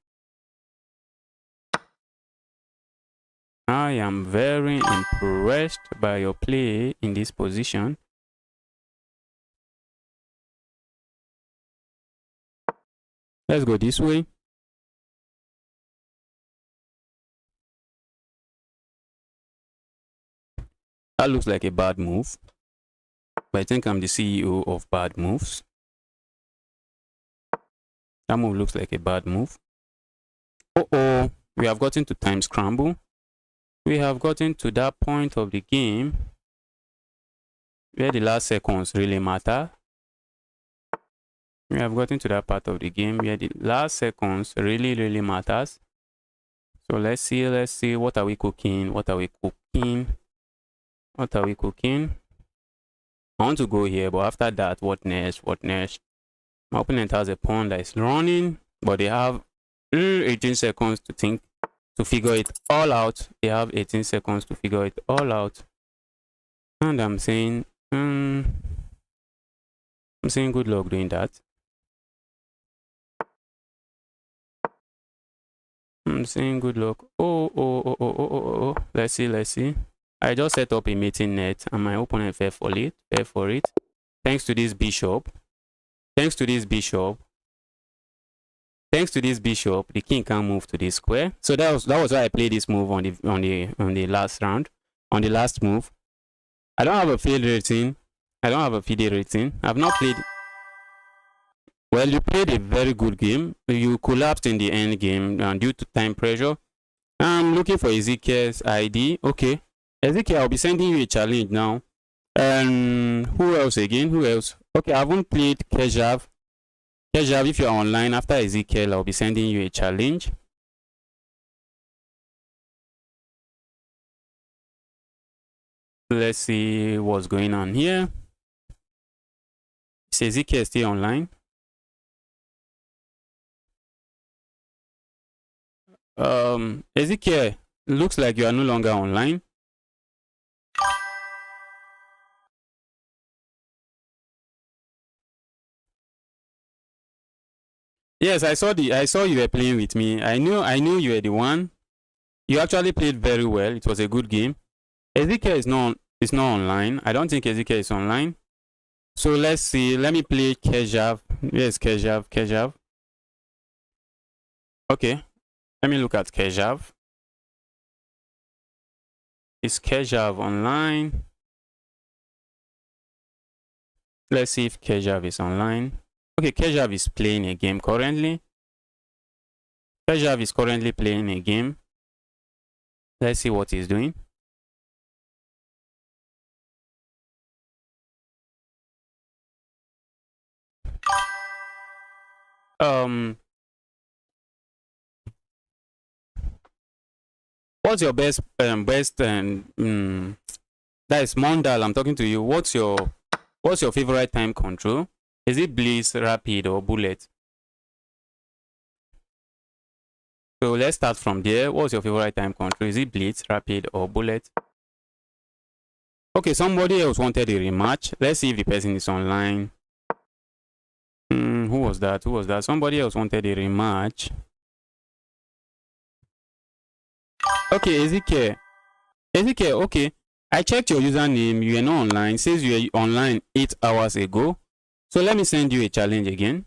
I am very impressed by your play in this position. Let's go this way. That looks like a bad move. But I think I'm the CEO of bad moves. That move looks like a bad move. Uh-oh. We have gotten to time scramble. We have gotten to that point of the game where the last seconds really matter. We have gotten to that part of the game where the last seconds really matters. So let's see. What are we cooking? What are we cooking? What are we cooking? I want to go here, but after that, what next? What next? My opponent has a pawn that is running, but they have 18 seconds to think, to figure it all out. They have 18 seconds to figure it all out. And I'm saying good luck doing that. I'm saying good luck. Oh. Let's see. I just set up a mating net and my opponent fell for it. Thanks to this bishop, the king can't move to this square. So that was why I played this move on the last round, on the last move. I don't have a field rating. I've not played. Well, you played a very good game. You collapsed in the end game due to time pressure. I'm looking for Ezekiel's ID. Okay, Ezekiel, I'll be sending you a challenge now. And who else again? Who else? Okay, I haven't played Kejav. Kejav, if you're online after Ezekiel, I'll be sending you a challenge. Let's see what's going on here. Is Ezekiel still online? Ezekiel, looks like you are no longer online. Yes, I saw you were playing with me. I knew you were the one. You actually played very well. It was a good game. Ezekiel is not online. I don't think Ezekiel is online. So let's see. Let me play Kejav. Yes, Kejav. Okay. Let me look at Kejav. Is Kejav online? Let's see if Kejav is online. Okay, Kejav is playing a game currently. Kejav is currently playing a game. Let's see what he's doing. What's your best that is Mondal, I'm talking to you. What's your favorite time control? Is it blitz, rapid, or bullet? So let's start from there. What's your favorite time control? Is it blitz, rapid, or bullet? Okay, somebody else wanted a rematch. Let's see if the person is online. Who was that? Who was that? Somebody else wanted a rematch. Okay, Ezekiel. Ezekiel, okay. I checked your username. You are not online. It says you are online 8 hours ago. So let me send you a challenge again.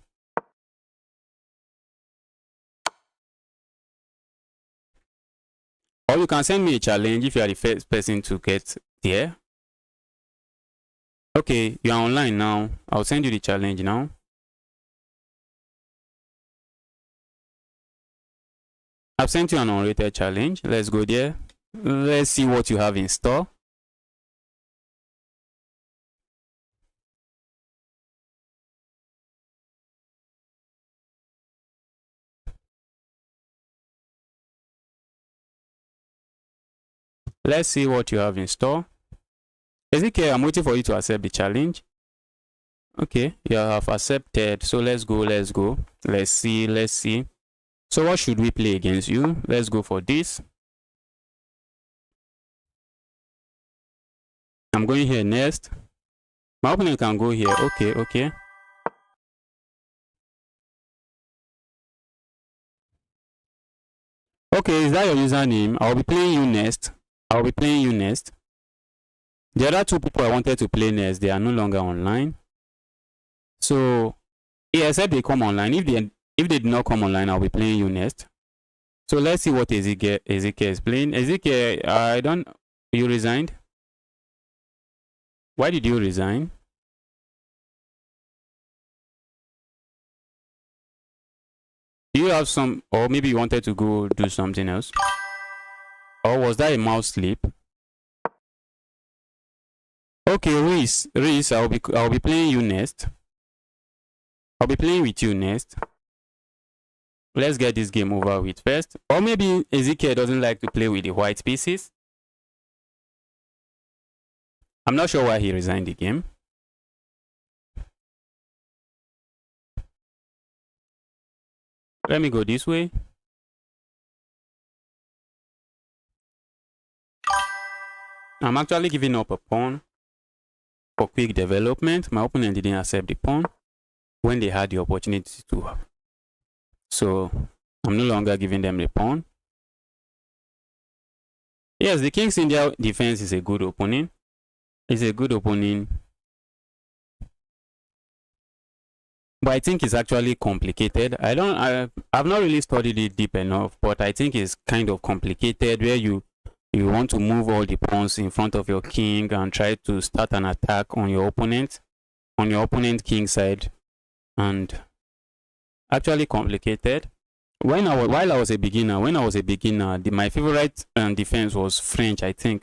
Or you can send me a challenge if you are the first person to get there. Okay, you are online now. I'll send you the challenge now. I've sent you an unrated challenge. Let's go there. Let's see what you have in store. Let's see what you have in store. Ezekiel, I'm waiting for you to accept the challenge. Okay, you have accepted. So let's go, let's go. Let's see, let's see. So what should we play against you? Let's go for this. I'm going here next. My opponent can go here. Okay, okay. Okay, is that your username? I'll be playing you next. I'll be playing you next. The other two people I wanted to play next, they are no longer online. So, yeah, except they come online. If they did not come online, I'll be playing you next. So let's see what Ezekiel is playing. Ezekiel, you resigned? Why did you resign? Do you have some, or maybe you wanted to go do something else? Or was that a mouse sleep? Okay, Reese, I'll be playing you next. I'll be playing with you next. Let's get this game over with first. Or maybe Ezekiel doesn't like to play with the white pieces. I'm not sure why he resigned the game. Let me go this way. I'm actually giving up a pawn for quick development. My opponent didn't accept the pawn when they had the opportunity to. So I'm no longer giving them the pawn. Yes, the King's India defense is a good opening. It's a good opening. But I think it's actually complicated. I've not really studied it deep enough, but I think it's kind of complicated where you want to move all the pawns in front of your king and try to start an attack on your opponent king side, and actually complicated. While I was a beginner, my favorite defense was French. I think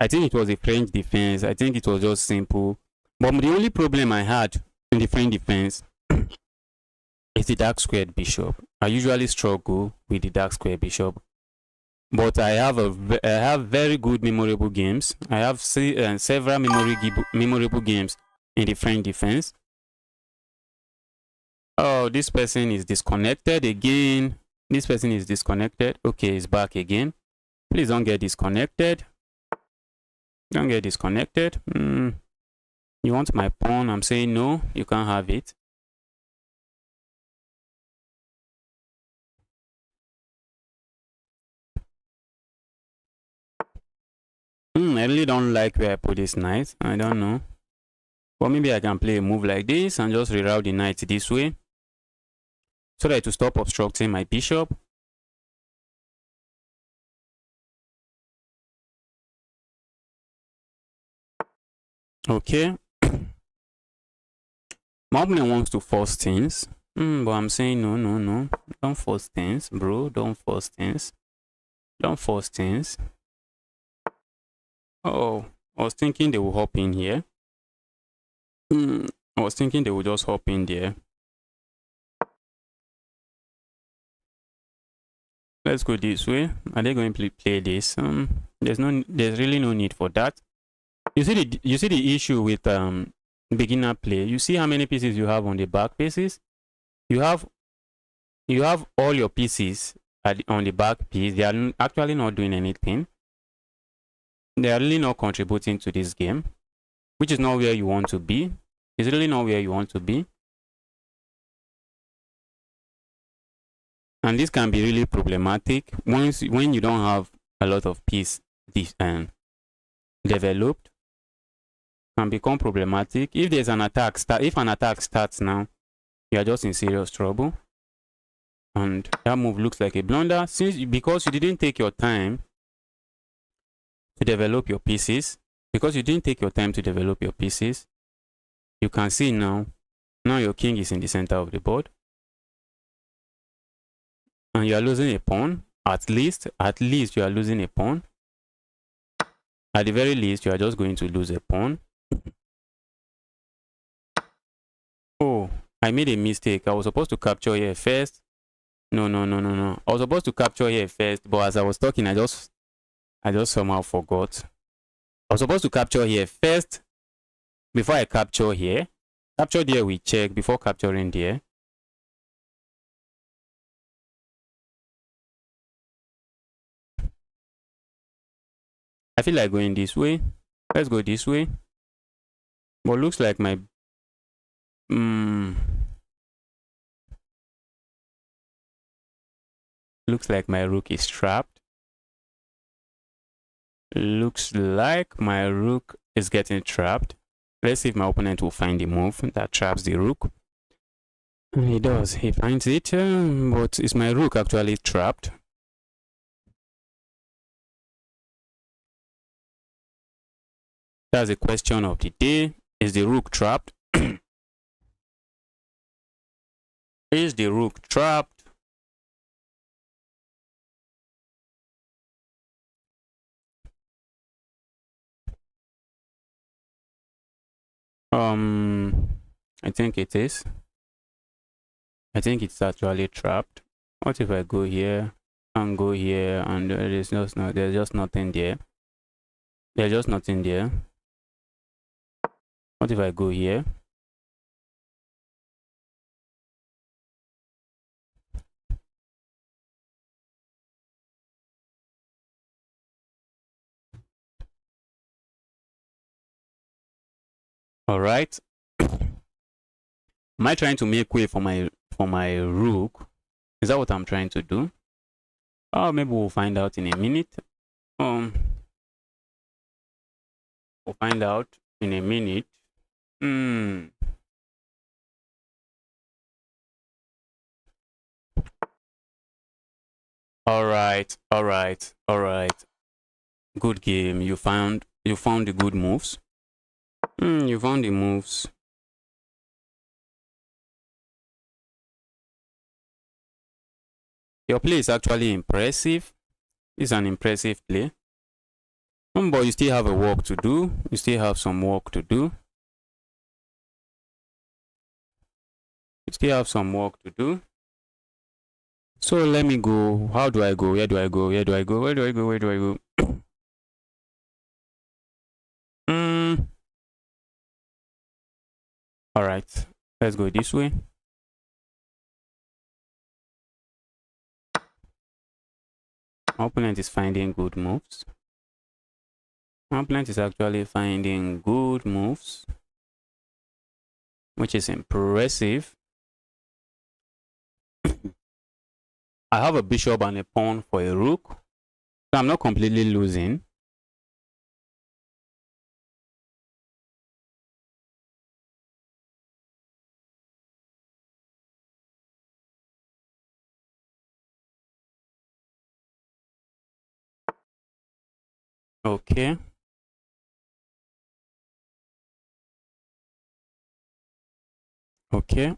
it was a French defense. I think it was just simple. But the only problem I had in the French defense is the dark squared bishop. I usually struggle with the dark square bishop, but I have very good memorable games. I have several memorable games in the French defense. Oh, this person is disconnected again. This person is disconnected. Okay, he's back again. Please don't get disconnected. Don't get disconnected. You want my pawn? I'm saying no, you can't have it. I really don't like where I put this knight. I don't know. Or maybe I can play a move like this and just reroute the knight this way, so that to stop obstructing my bishop. Okay. My opponent wants to force things. But I'm saying no, no, no. Don't force things, bro. Don't force things. Don't force things. Oh, I was thinking they will hop in here. I was thinking they would just hop in there. Let's go this way. Are they going to play this? There's really no need for that. You see the issue with beginner play. You see how many pieces you have on the back pieces. You have all your pieces on the back piece. They are actually not doing anything. They are really not contributing to this game, which is not where you want to be. It's really not where you want to be. And this can be really problematic when you don't have a lot of piece developed. Can become problematic. If there's an attack if an attack starts now, you are just in serious trouble. And that move looks like a blunder because you didn't take your time to develop your pieces. Because you didn't take your time to develop your pieces, you can see now your king is in the center of the board. And you are losing a pawn. At least you are losing a pawn. At the very least, you are just going to lose a pawn. Oh, I made a mistake. I was supposed to capture here first. No. I was supposed to capture here first, but as I was talking, I just somehow forgot. I was supposed to capture here first before I capture here. Capture there, we check before capturing there. I feel like going this way. Let's go this way. But looks like my looks like my rook is trapped. Looks like my rook is getting trapped. Let's see if my opponent will find the move that traps the rook. He does. He finds it, but is my rook actually trapped? That's the question of the day. Is the rook trapped? Is the rook trapped? I think it is. I think it's actually trapped. What if I go here and go here and there's just nothing there? There's just nothing there. What if I go here? All right. Am I trying to make way for my rook? Is that what I'm trying to do? Oh, maybe we'll find out in a minute. We'll find out in a minute. All right. Good game. You found the good moves. You found the moves. Your play is actually impressive. It's an impressive play. But you still have a work to do. You still have some work to do. You still have some work to do. So let me go. How do I go? Where do I go? Where do I go? Where do I go? Where do I go? All right. Let's go this way. My opponent is finding good moves. My opponent is actually finding good moves, which is impressive. I have a bishop and a pawn for a rook, so I'm not completely losing. Okay. Okay.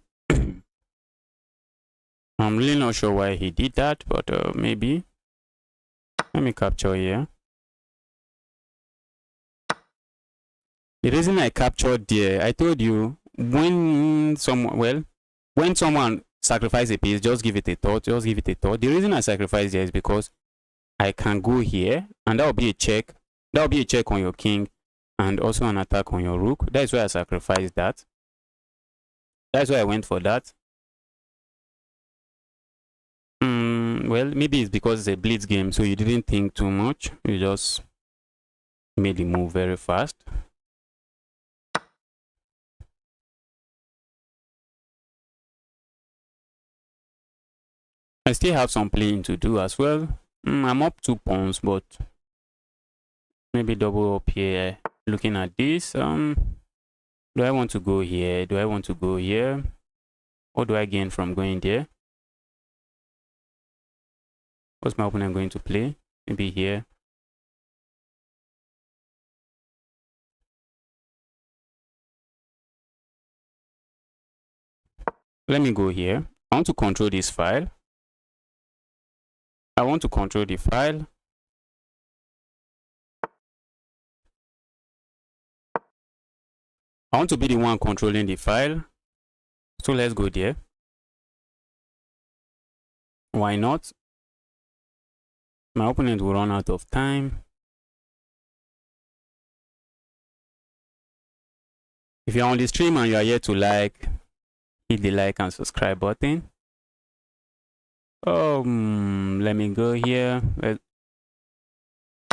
I'm really not sure why he did that, but maybe. Let me capture here. The reason I captured there, I told you, when someone sacrifice a piece, just give it a thought. Just give it a thought. The reason I sacrifice there is because I can go here, and that will be a check. That will be a check on your king, and also an attack on your rook. That is why I sacrificed that. That's why I went for that. Well, maybe it's because it's a blitz game, so you didn't think too much. You just made the move very fast. I still have some playing to do as well. I'm up 2 pawns, but maybe double up here. Looking at this, do I want to go here? Do I want to go here? What do I gain from going there? What's my opponent going to play? Maybe here. Let me go here. I want to control this file. I want to control the file. I want to be the one controlling the file. So let's go there. Why not? My opponent will run out of time. If you're on the stream and you are here to like, hit the like and subscribe button. Let me go here.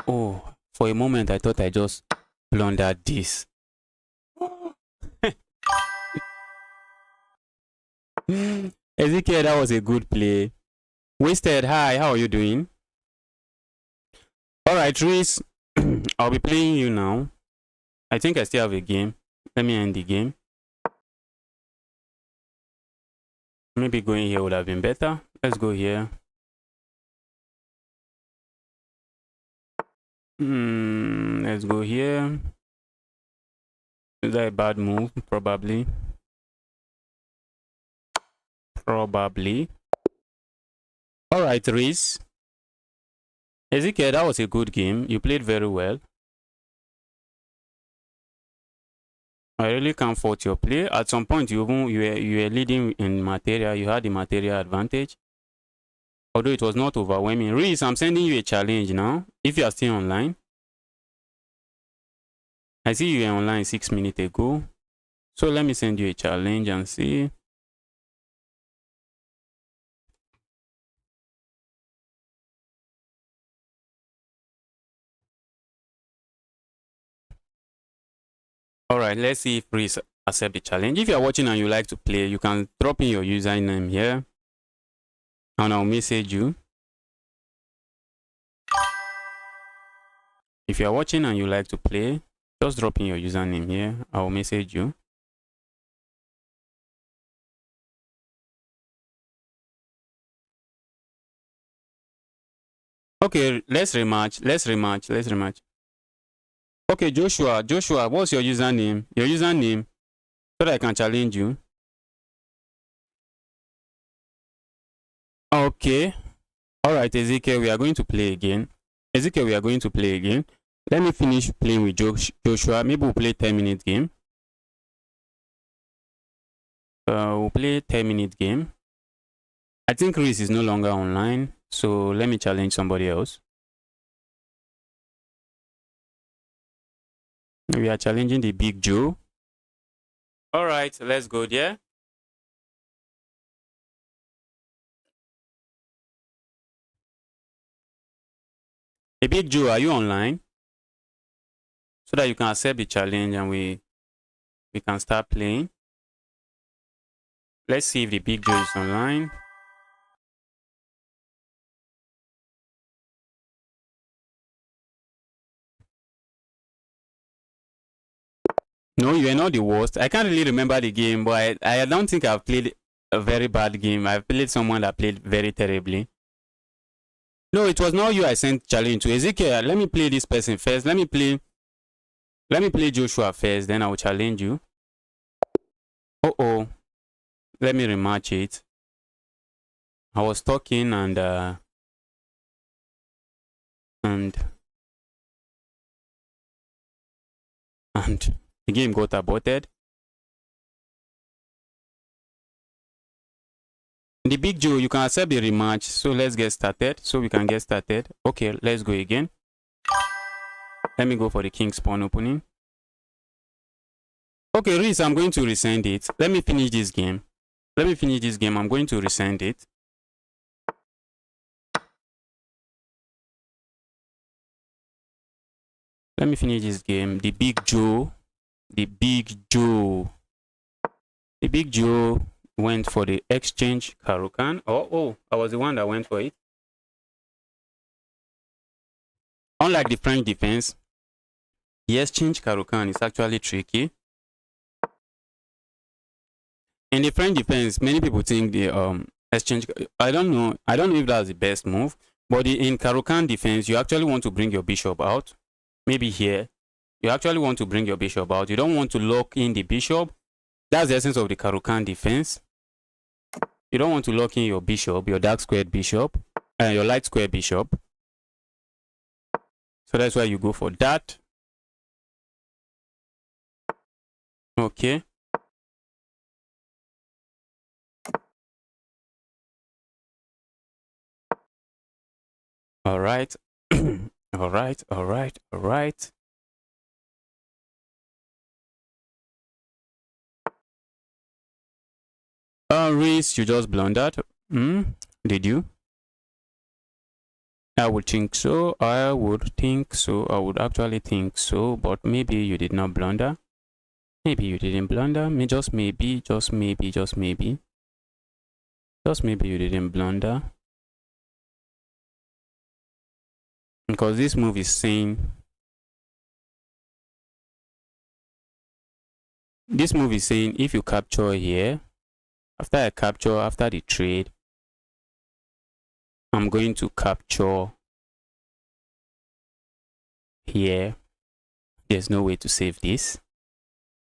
Oh, for a moment I thought I just blundered this. Ezekiel, that was a good play. Wasted, hi, how are you doing? Alright, Reese, I'll be playing you now. I think I still have a game. Let me end the game. Maybe going here would have been better. Let's go here. Let's go here. Is that a bad move? Probably. Probably. Alright, Reese. Ezekiel, that was a good game. You played very well. I really can't fault your play. At some point, you were leading in material. You had the material advantage. Although it was not overwhelming. Reese, I'm sending you a challenge now. If you are still online. I see you were online 6 minutes ago. So let me send you a challenge and see. Alright, let's see if Reese accept the challenge. If you are watching and you like to play, you can drop in your username here. And I'll message you. If you are watching and you like to play, just drop in your username here. I'll message you. Okay, let's rematch. Okay, Joshua, what's your username? Your username, so that I can challenge you. Okay. Alright, Ezekiel, we are going to play again. Let me finish playing with Joshua. Maybe we'll play 10-minute game. We'll play 10-minute game. I think Reese is no longer online, so let me challenge somebody else. We are challenging the Big Joe. Alright, let's go there. The Big Joe, are you online? So that you can accept the challenge and we can start playing. Let's see if the Big Joe is online. No, you are not the worst. I can't really remember the game, but I don't think I've played a very bad game. I've played someone that played very terribly. No, it was not you I sent challenge to. Ezekiel, let me play this person first. Let me play Joshua first, then I will challenge you. Uh-oh. Let me rematch it. I was talking and the game got aborted. The big Joe, you can accept the rematch. So let's get started. So we can get started. Okay, let's go again. Let me go for the king spawn opening. Okay, Reese, I'm going to resend it. Let me finish this game. I'm going to resend it. Let me finish this game. The big Joe went for the exchange Karukan. Oh, I was the one that went for it. Unlike the French defense, the exchange Karukan is actually tricky. In the French defense, many people think the exchange. I don't know if that's the best move, but in Karukan defense, you actually want to bring your bishop out. Maybe here, you actually want to bring your bishop out. You don't want to lock in the bishop. That's the essence of the Karukan defense. You don't want to lock in your bishop, your dark squared bishop, and your light square bishop. So that's why you go for that. Okay. All right. All right. Reese, you just blundered. Did you? I would think so. I would actually think so, but maybe you did not blunder. Maybe you didn't blunder. Just maybe you didn't blunder. Because this move is saying if you capture here, after the trade, I'm going to capture here. There's no way to save this.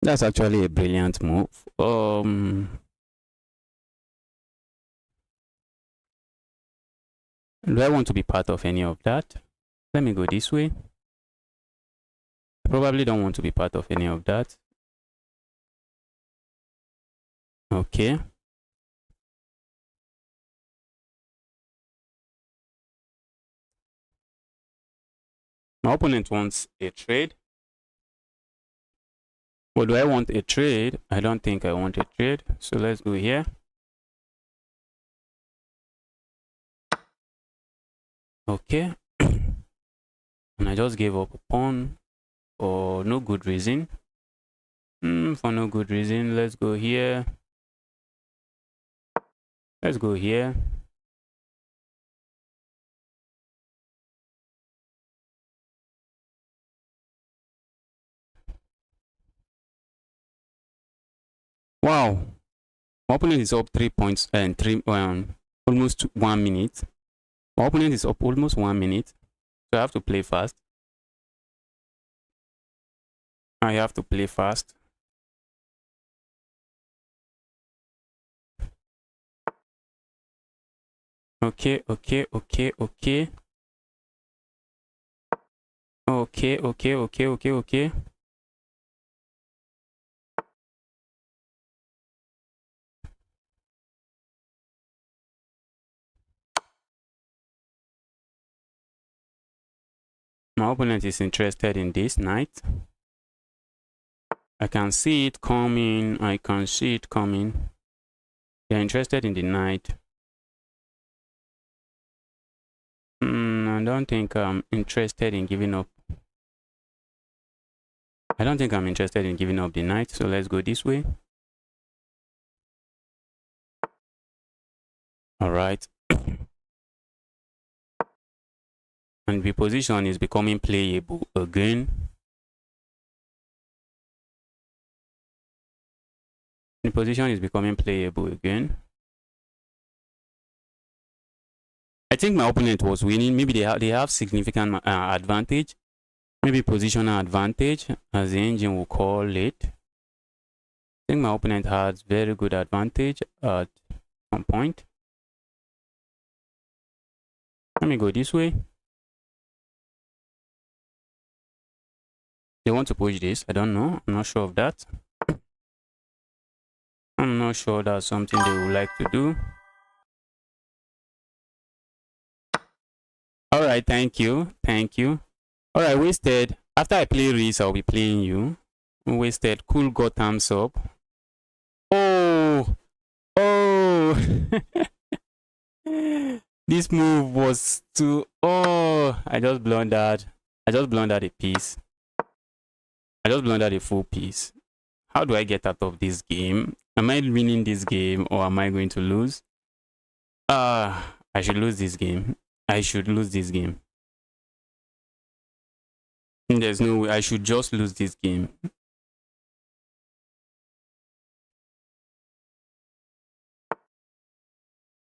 That's actually a brilliant move. Do I want to be part of any of that? Let me go this way. I probably don't want to be part of any of that. Okay. My opponent wants a trade. Well, do I want a trade? I don't think I want a trade. So let's go here. Okay. And I just gave up a pawn for no good reason. For no good reason. Let's go here. Wow. My opponent is up 3 points and almost 1 minute. My opponent is up almost 1 minute. So I have to play fast. Okay. My opponent is interested in this knight. I can see it coming. They're interested in the knight. I don't think I'm interested in giving up. The knight. So let's go this way. All right. And the position is becoming playable again. I think my opponent was winning. Maybe they have significant advantage. Maybe positional advantage, as the engine will call it. think my opponent has very good advantage at some point. Let me go this way. They want to push this. I don't know. I'm not sure of that. I'm not sure that's something they would like to do. All right, thank you. Thank you. All right, wasted. After I play Reese, I'll be playing you. Wasted. Cool got thumbs up. Oh! Oh! This move was too... Oh! I just blundered. I just blundered a piece. I just blundered a full piece. How do I get out of this game? Am I winning this game or am I going to lose? I should lose this game. I should lose this game. There's no way. I should just lose this game.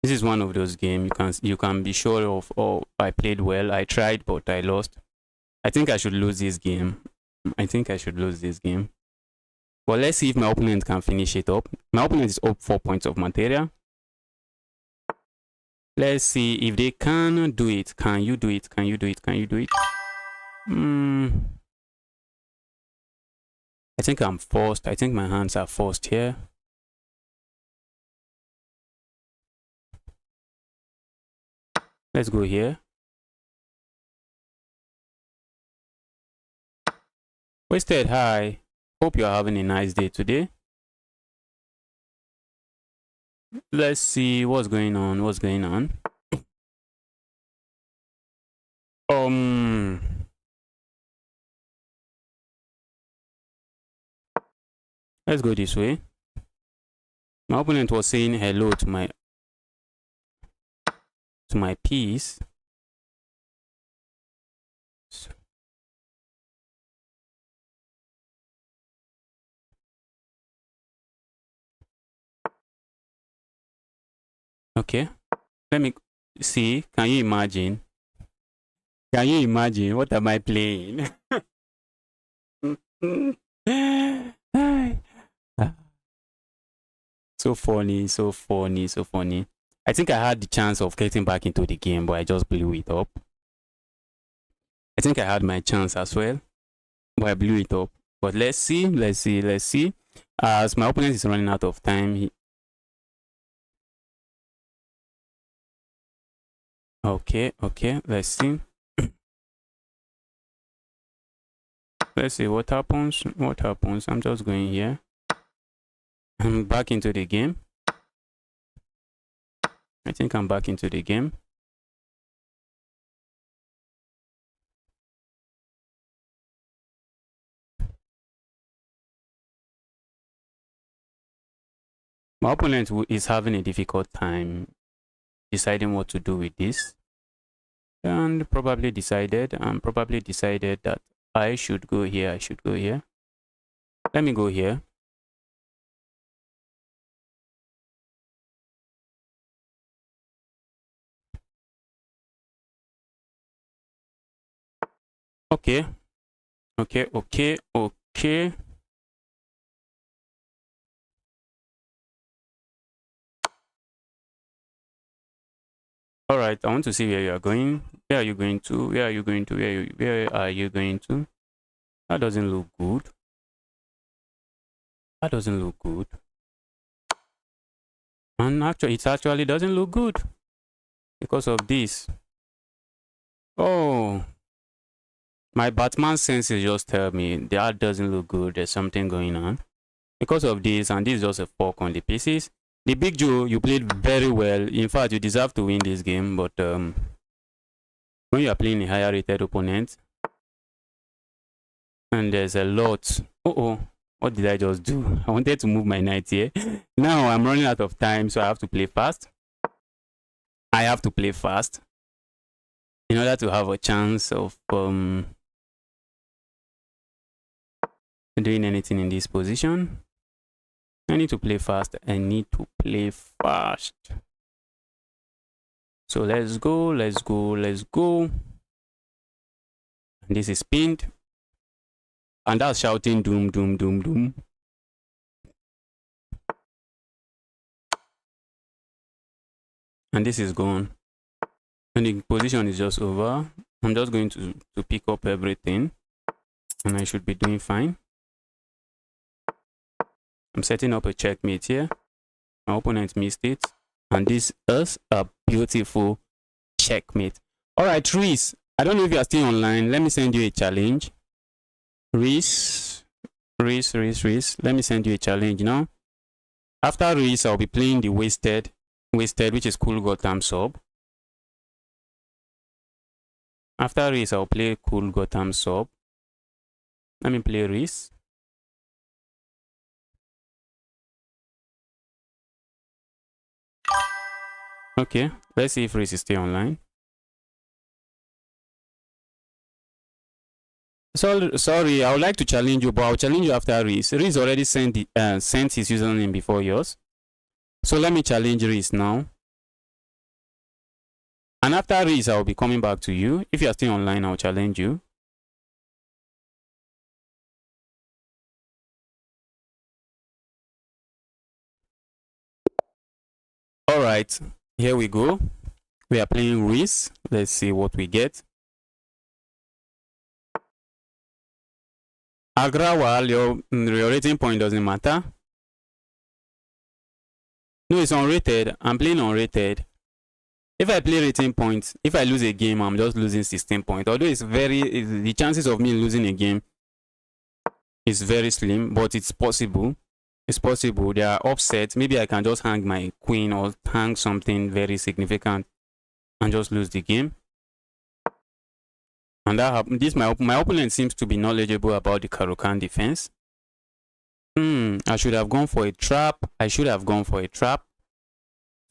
This is one of those games you can be sure of. Oh, I played well. I tried, but I lost. I think I should lose this game. I think I should lose this game. Well, let's see if my opponent can finish it up. My opponent is up 4 points of materia. Let's see if they can do it. Can you do it? Can you do it? Can you do it? I think I'm forced. I think my hands are forced here. Let's go here. Wasted, hi. Hope you're having a nice day today. Let's see what's going on. What's going on? Let's go this way. My opponent was saying hello to my piece. Okay, let me see. Can you imagine? Can you imagine? What am I playing? So funny, so funny, so funny. I think I had the chance of getting back into the game, but I just blew it up. I think I had my chance as well, but I blew it up. But let's see, let's see, let's see. As my opponent is running out of time. Okay, let's see. Let's see what happens. What happens? I'm just going here. I'm back into the game. I think I'm back into the game. My opponent is having a difficult time deciding what to do with this, and probably decided that I should go here. I should go here. Let me go here. Okay. All right, I want to see where you are going. Where are you going to? Where are you going to? Where are you going to? That doesn't look good. That doesn't look good. And actually, it actually doesn't look good because of this. Oh, my Batman senses just tell me that doesn't look good. There's something going on because of this, and this is just a fork on the pieces. The Big Joe, you played very well. In fact, you deserve to win this game, but when you are playing a higher rated opponent, and there's a lot. What did I just do? I wanted to move my knight here. Now I'm running out of time, so I have to play fast. I have to play fast in order to have a chance of doing anything in this position. I need to play fast. I need to play fast. So let's go, let's go, let's go. And this is pinned. And that's shouting doom, doom, doom, doom. and this is gone. And the position is just over. I'm just going to pick up everything, and I should be doing fine. I'm setting up a checkmate here. My opponent missed it, and this is a beautiful checkmate. All right, Reese, I don't know if you are still online. Let me send you a challenge. Reese, let me send you a challenge now. After Reese, I'll be playing the wasted, which is Cool Gotham sub. After Reese, I'll play Cool Gotham sub. Let me play Reese. Okay, let's see if Reese is still online. Sorry, I would like to challenge you, but I'll challenge you after Reese. Reese already sent his username before yours. So let me challenge Reese now. And after Reese, I'll be coming back to you. If you are still online, I'll challenge you. All right, here we go. We are playing Reese. Let's see what we get. Agrawal, your rating point doesn't matter. No, it's unrated. I'm playing unrated. If I play rating points, if I lose a game, I'm just losing 16 points. Although the chances of me losing a game is very slim, but it's possible. It's possible. There are upsets. Maybe I can just hang my queen or hang something very significant and just lose the game. And that happened. My opponent seems to be knowledgeable about the Karukan defense. I should have gone for a trap.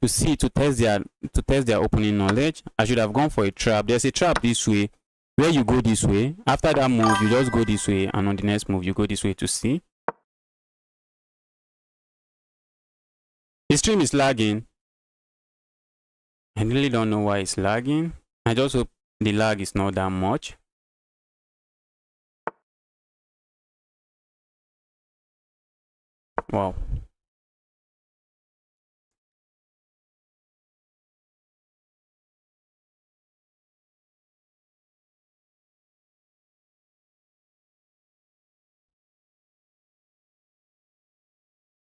To test their opening knowledge. I should have gone for a trap. There's a trap this way where you go this way. After that move, you just go this way, and on the next move, you go this way to see. The stream is lagging. I really don't know why it's lagging. I just hope the lag is not that much. Wow.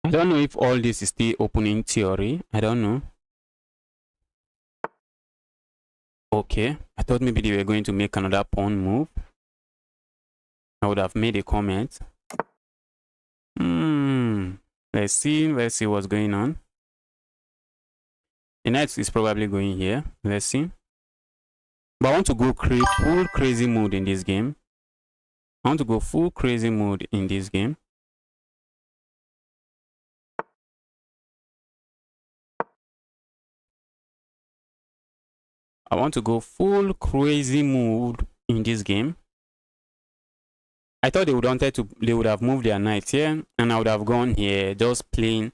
I don't know if all this is still opening theory. I don't know. Okay. I thought maybe they were going to make another pawn move. I would have made a comment. Let's see what's going on. The knight is probably going here. Let's see. But I want to go full crazy mode in this game. I want to go full crazy mode in this game. I want to go full crazy mode in this game. I thought they would have moved their knight here, and I would have gone here, just pushing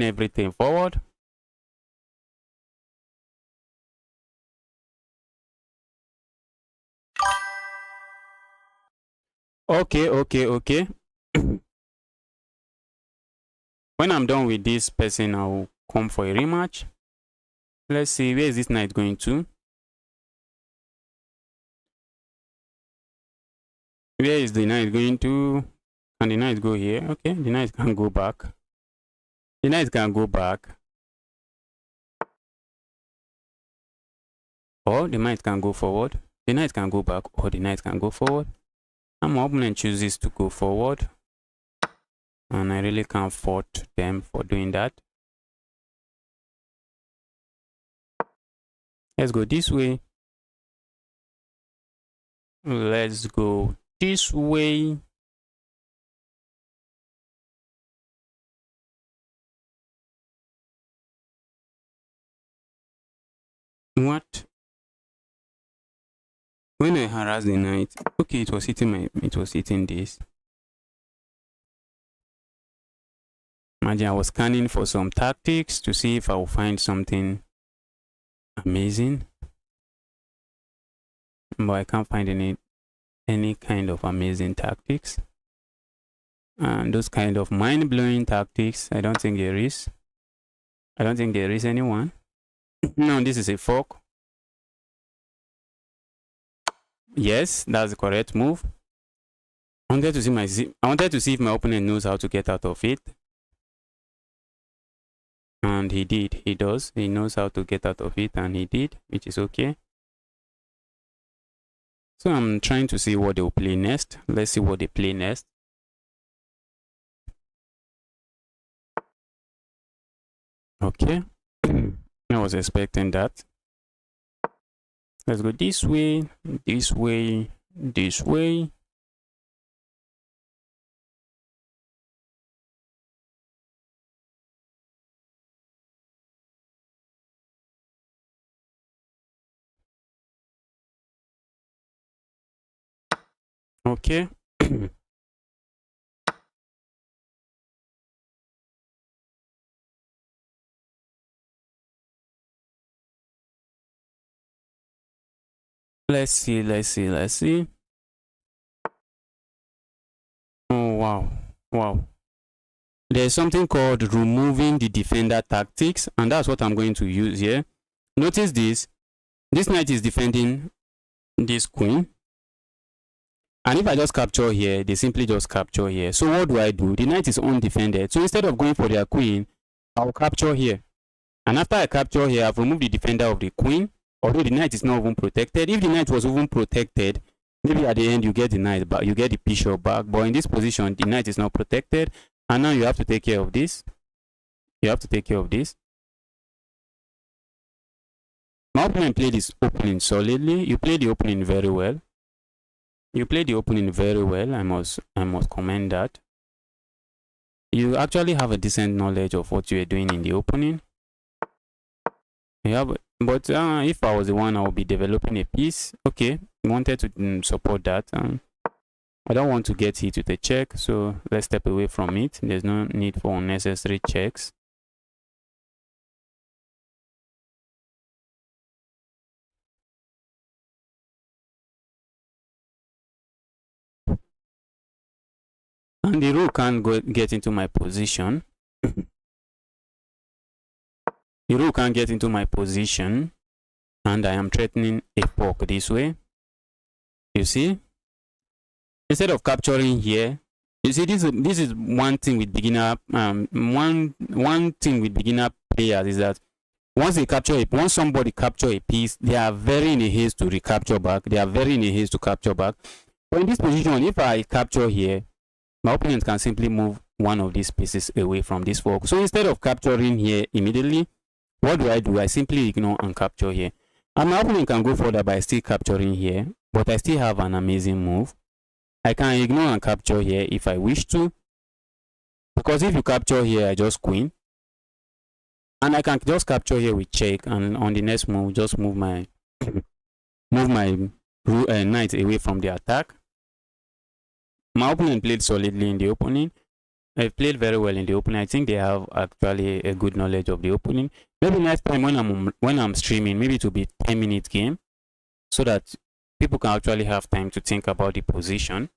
everything forward. Okay. When I'm done with this person, I'll come for a rematch. Let's see, where is this knight going to? Where is the knight going to? Can the knight go here? Okay, the knight can go back. The knight can go back. Or the knight can go forward. The knight can go back, or the knight can go forward. And my opponent chooses to go forward. And I really can't fault them for doing that. Let's go this way. Let's go this way. What? When I harass the knight, okay, it was hitting this. Imagine I was scanning for some tactics to see if I will find something amazing, but I can't find any kind of amazing tactics. And those kind of mind-blowing tactics, I don't think there is anyone. Now this is a fork. Yes, that's the correct move. I wanted to see if my opponent knows how to get out of it. And he did. He does. He knows how to get out of it, and he did, which is okay. So I'm trying to see what they'll play next. Let's see what they play next. Okay. I was expecting that. Let's go this way, this way, this way. Okay. Let's see. Oh, wow. Wow. There's something called removing the defender tactics, and that's what I'm going to use here. Notice this. This knight is defending this queen. And if I just capture here, they simply just capture here. So what do? The knight is undefended. So instead of going for their queen, I'll capture here. And after I capture here, I've removed the defender of the queen. Although the knight is not even protected. If the knight was even protected, maybe at the end you get the knight back, you get the bishop back. But in this position, the knight is not protected. And now you have to take care of this. You have to take care of this. My opponent played this opening solidly. You played the opening very well. You played the opening very well. I must commend that. You actually have a decent knowledge of what you are doing in the opening. Yeah, but if I was the one, I would be developing a piece. Okay, I wanted to support that. I don't want to get hit with a check, so let's step away from it. There's no need for unnecessary checks. And the rook can't get into my position. The rook can't get into my position, and I am threatening a fork this way. You see? Instead of capturing here, you see this is one thing with beginner one thing with beginner players is that once somebody capture a piece, they are very in a haste to recapture back. They are very in a haste to capture back. But in this position, if I capture here, my opponent can simply move one of these pieces away from this fork. So instead of capturing here immediately, what do? I simply ignore and capture here. And my opponent can go further by still capturing here, but I still have an amazing move. I can ignore and capture here if I wish to, because if you capture here, I just queen. And I can just capture here with check, and on the next move, just move my knight away from the attack. My opponent played solidly in the opening. I played very well in the opening. I think they have actually a good knowledge of the opening. Maybe next time when I'm streaming, maybe it will be 10-minute game, so that people can actually have time to think about the position.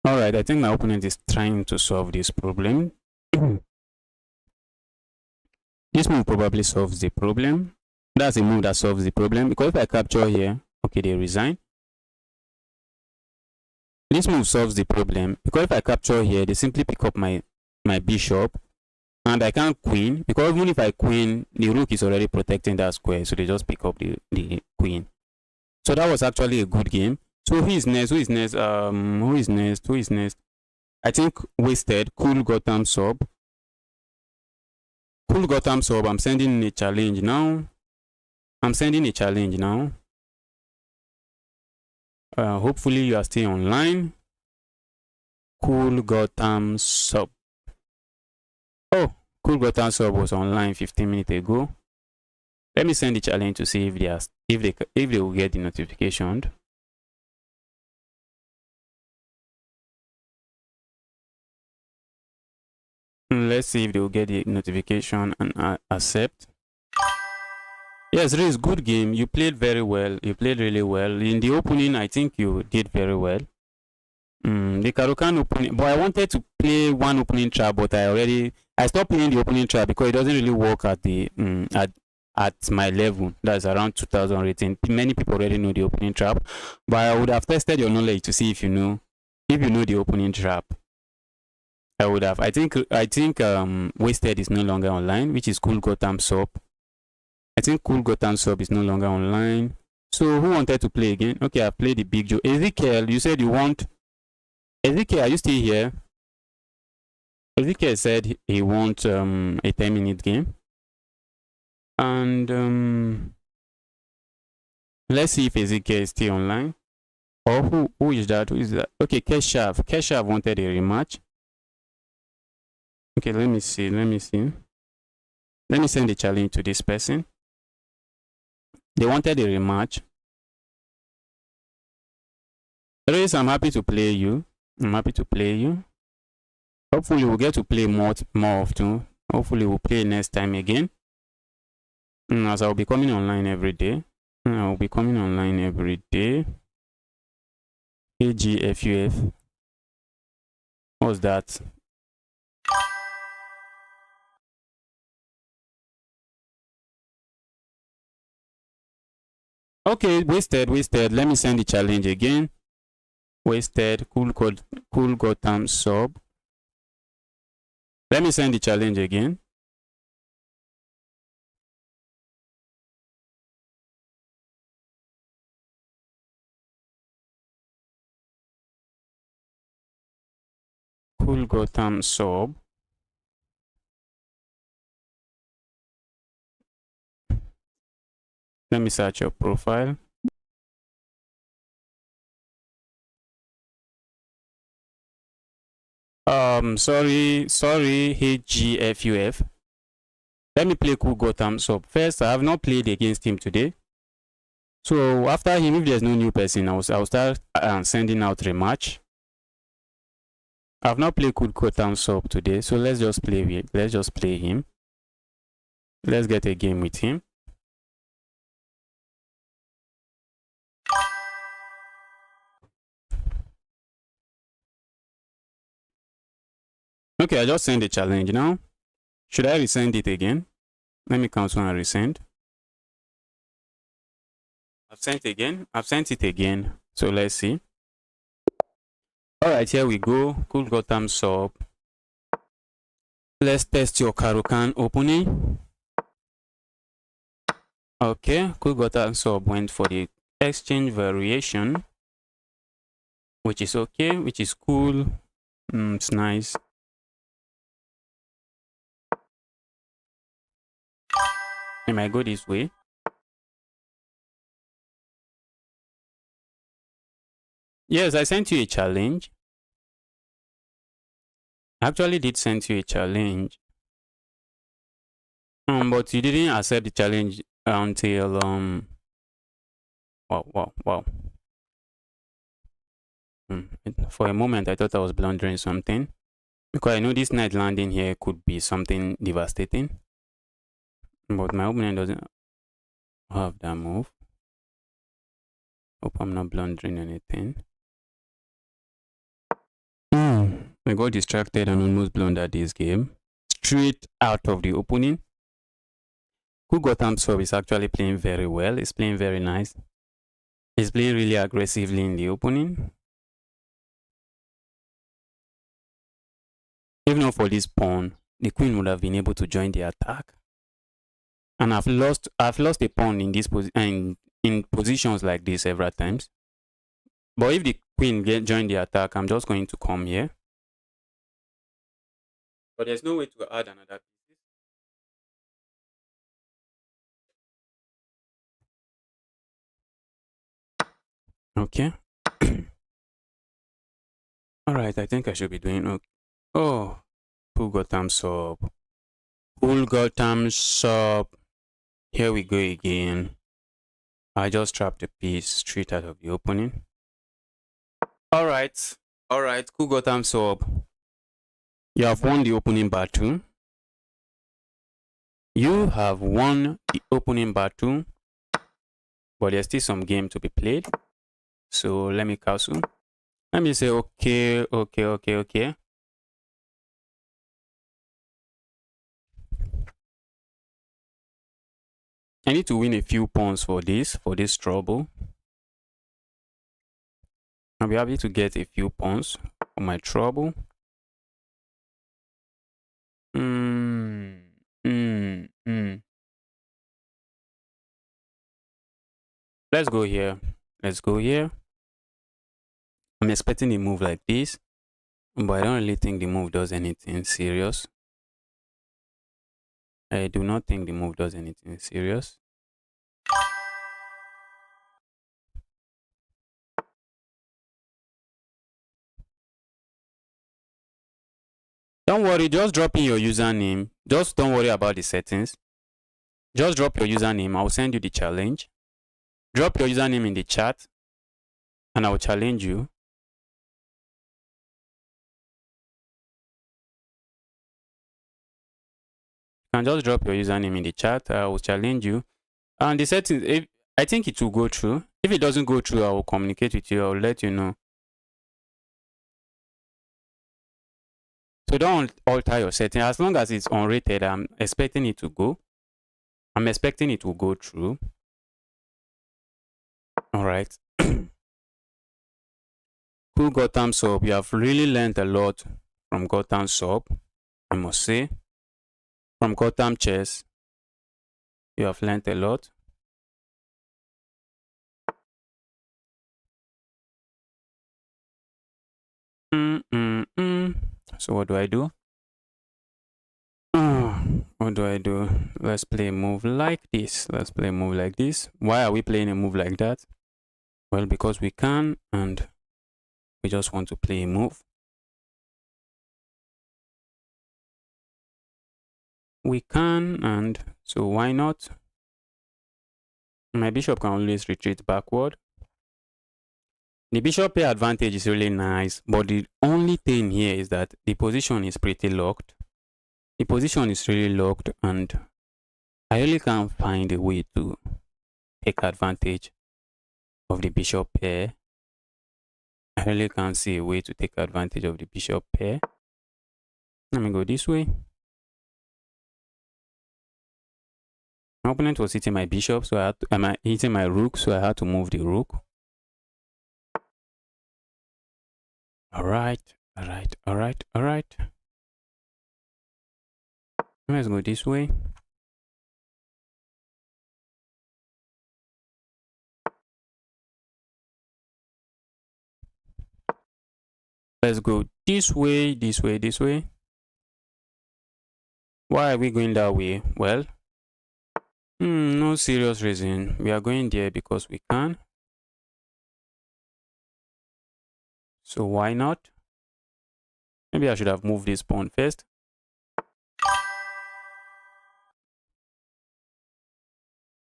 All right, I think my opponent is trying to solve this problem. This move probably solves the problem. That's a move that solves the problem, because if I capture here, okay, they resign. This move solves the problem, because if I capture here, they simply pick up my bishop, and I can't queen, because even if I queen, the rook is already protecting that square, so they just pick up the queen. So that was actually a good game. So who is next? Who is next? Who is next? Who is next? I think Wasted, Cool Gotham Sub. Cool Gotham Sub, I'm sending a challenge now. Hopefully you are still online. Cool Gotham Sub. Oh, Cool Gotham Sub was online 15 minutes ago. Let me send the challenge to see if they will get the notification. Let's see if they will get the notification and accept. Yes, Reese, good game. You played very well. You played really well. In the opening, I think you did very well. The Karukan opening, but I wanted to play one opening trap, but I stopped playing the opening trap because it doesn't really work at the at my level. That's around 2000 rating. Many people already know the opening trap, but I would have tested your knowledge to see if you know the opening trap. I would have. I think Wasted is no longer online, which is Cool Gotham Sub. I think Cool Gotham Sub is no longer online. So who wanted to play again? Okay, I played the Big Joe. Ezekiel, you said you want. Ezekiel, are you still here? Ezekiel said he wants a 10-minute game. And let's see if Ezekiel is still online. Or who is that? Who is that? Okay, Keshav. Keshav wanted a rematch. Okay, let me see. Let me send a challenge to this person. They wanted a rematch. Reis, I'm happy to play you. Hopefully we'll get to play more often. Hopefully we'll play next time again. As I'll be coming online every day. AGFUF. What's that? Okay, wasted. Let me send the challenge again. Wasted. Cool Gotham Sub. Let me send the challenge again. Cool Gotham Sub. Let me search your profile. Sorry, HGFUF. Let me play Cool Gotham Sub. First, I have not played against him today. So after him, if there's no new person, I'll start sending out rematch. I've not played Cool Gotham Sub today, so let's just play him. Let's get a game with him. Okay, I just sent the challenge now. Should I resend it again? Let me cancel and resend. I've sent it again. So let's see. Alright, here we go. Cool Gotham Sub. Let's test your Karukan opening. Okay, Cool Gotham Sub went for the exchange variation, which is okay, which is cool. It's nice. It might go this way. Yes, I sent you a challenge. I actually did send you a challenge. But you didn't accept the challenge until wow. For a moment I thought I was blundering something. Because I know this knight landing here could be something devastating. But my opponent doesn't have that move. Hope I'm not blundering anything. I got distracted and almost blundered this game. Straight out of the opening. Cool Gotham Sub is actually playing very well. He's playing very nice. He's playing really aggressively in the opening. If not for this pawn, the queen would have been able to join the attack. And I've lost a pawn in this in positions like this several times. But if the queen join the attack, I'm just going to come here. But there's no way to add another piece. Okay. Alright, I think I should be doing okay. Oh, Cool Gotham Sub. Cool Gotham Sub. Here we go again. I just trapped the piece straight out of the opening. Alright, Cool Gotham Sub. You have won the opening battle. You have won the opening battle, but there's still some game to be played. So let me cancel. Let me say okay. I need to win a few pawns for this trouble. I'll be happy to get a few pawns for my trouble. Let's go here. Let's go here. I'm expecting a move like this, but I don't really think the move does anything serious. I do not think the move does anything serious. Don't worry, just drop in your username. Just don't worry about the settings. Just drop your username. I'll send you the challenge. Drop your username in the chat and I'll challenge you. You can just drop your username in the chat. I will challenge you. And the settings, I think it will go through. If it doesn't go through, I will communicate with you. I'll let you know. So don't alter your setting. As long as it's unrated, I'm expecting it to go. I'm expecting it will go through. All right. Cool Gotham Sub. You have really learned a lot from Gotham Sub, I must say. From Gotham Chess, you have learned a lot. So what do I do? What do I do? Let's play a move like this. Let's play a move like this. Why are we playing a move like that? Well, because we can, and we just want to play a move. We can, and so why not? My bishop can always retreat backward. The bishop pair advantage is really nice, but the only thing here is that the position is pretty locked. The position is really locked, and I really can't find a way to take advantage of the bishop pair. I really can't see a way to take advantage of the bishop pair. Let me go this way. My opponent was hitting my bishop, so I had to, hitting my rook, so I had to move the rook. Alright. Let's go this way. Let's go this way. Why are we going that way? Well, no serious reason. We are going there because we can. So why not? Maybe I should have moved this pawn first.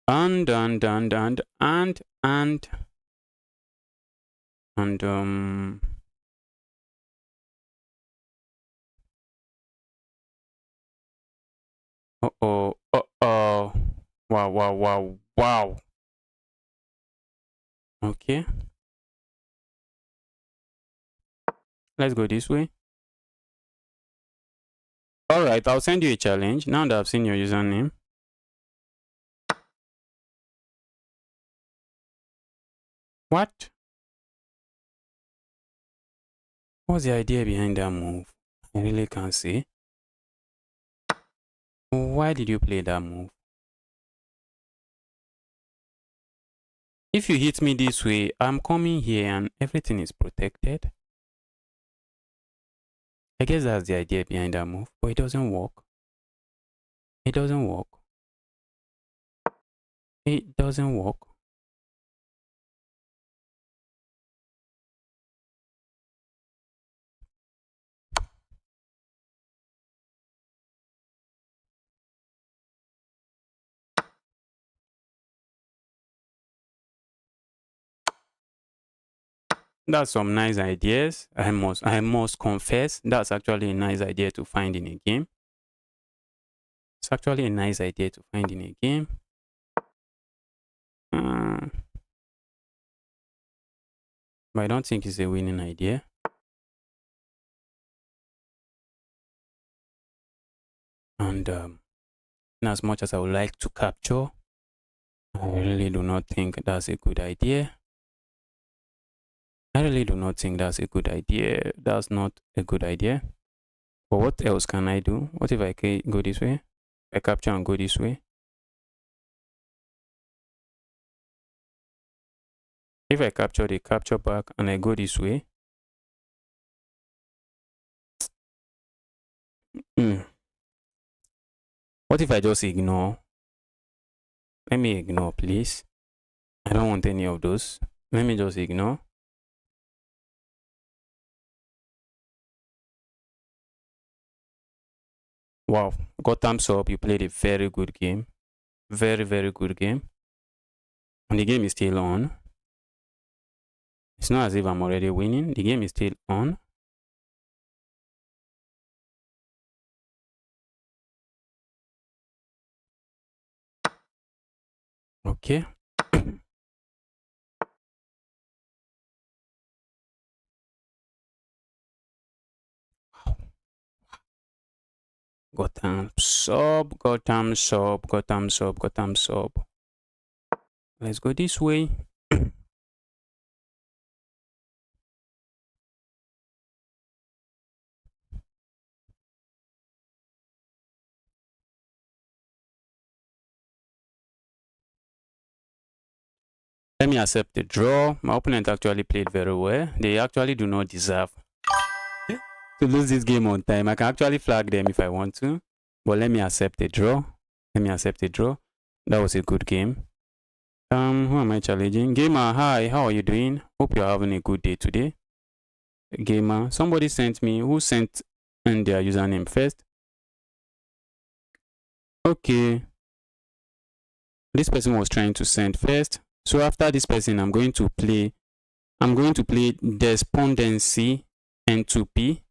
And uh-oh. Wow. Okay. Let's go this way. Alright, I'll send you a challenge now that I've seen your username. What? What's the idea behind that move? I really can't see. Why did you play that move? If you hit me this way, I'm coming here and everything is protected. I guess that's the idea behind that move, but it doesn't work. It doesn't work. It doesn't work. That's some nice ideas. I must confess, that's actually a nice idea to find in a game. It's actually a nice idea to find in a game. But I don't think it's a winning idea. And in as much as I would like to capture, I really do not think that's a good idea. I really do not think that's a good idea. That's not a good idea. But what else can I do? What if I go this way? I capture and go this way. If I capture the capture back and I go this way. What if I just ignore? Let me ignore, please. I don't want any of those. Let me just ignore. Wow, got thumbs up. You played a very good game. Very, very good game. And the game is still on. It's not as if I'm already winning. The game is still on. Okay. Got thumbs up, got thumbs up, got thumbs up, got thumbs up. Let's go this way. Let me accept the draw. My opponent actually played very well. They actually do not deserve to lose this game on time. I can actually flag them if I want to. But let me accept the draw. Let me accept the draw. That was a good game. Who am I challenging? Gamer, hi, how are you doing? Hope you're having a good day today. Gamer, somebody sent me. Who sent in their username first? Okay. This person was trying to send first. So after this person, I'm going to play Despondency N2P.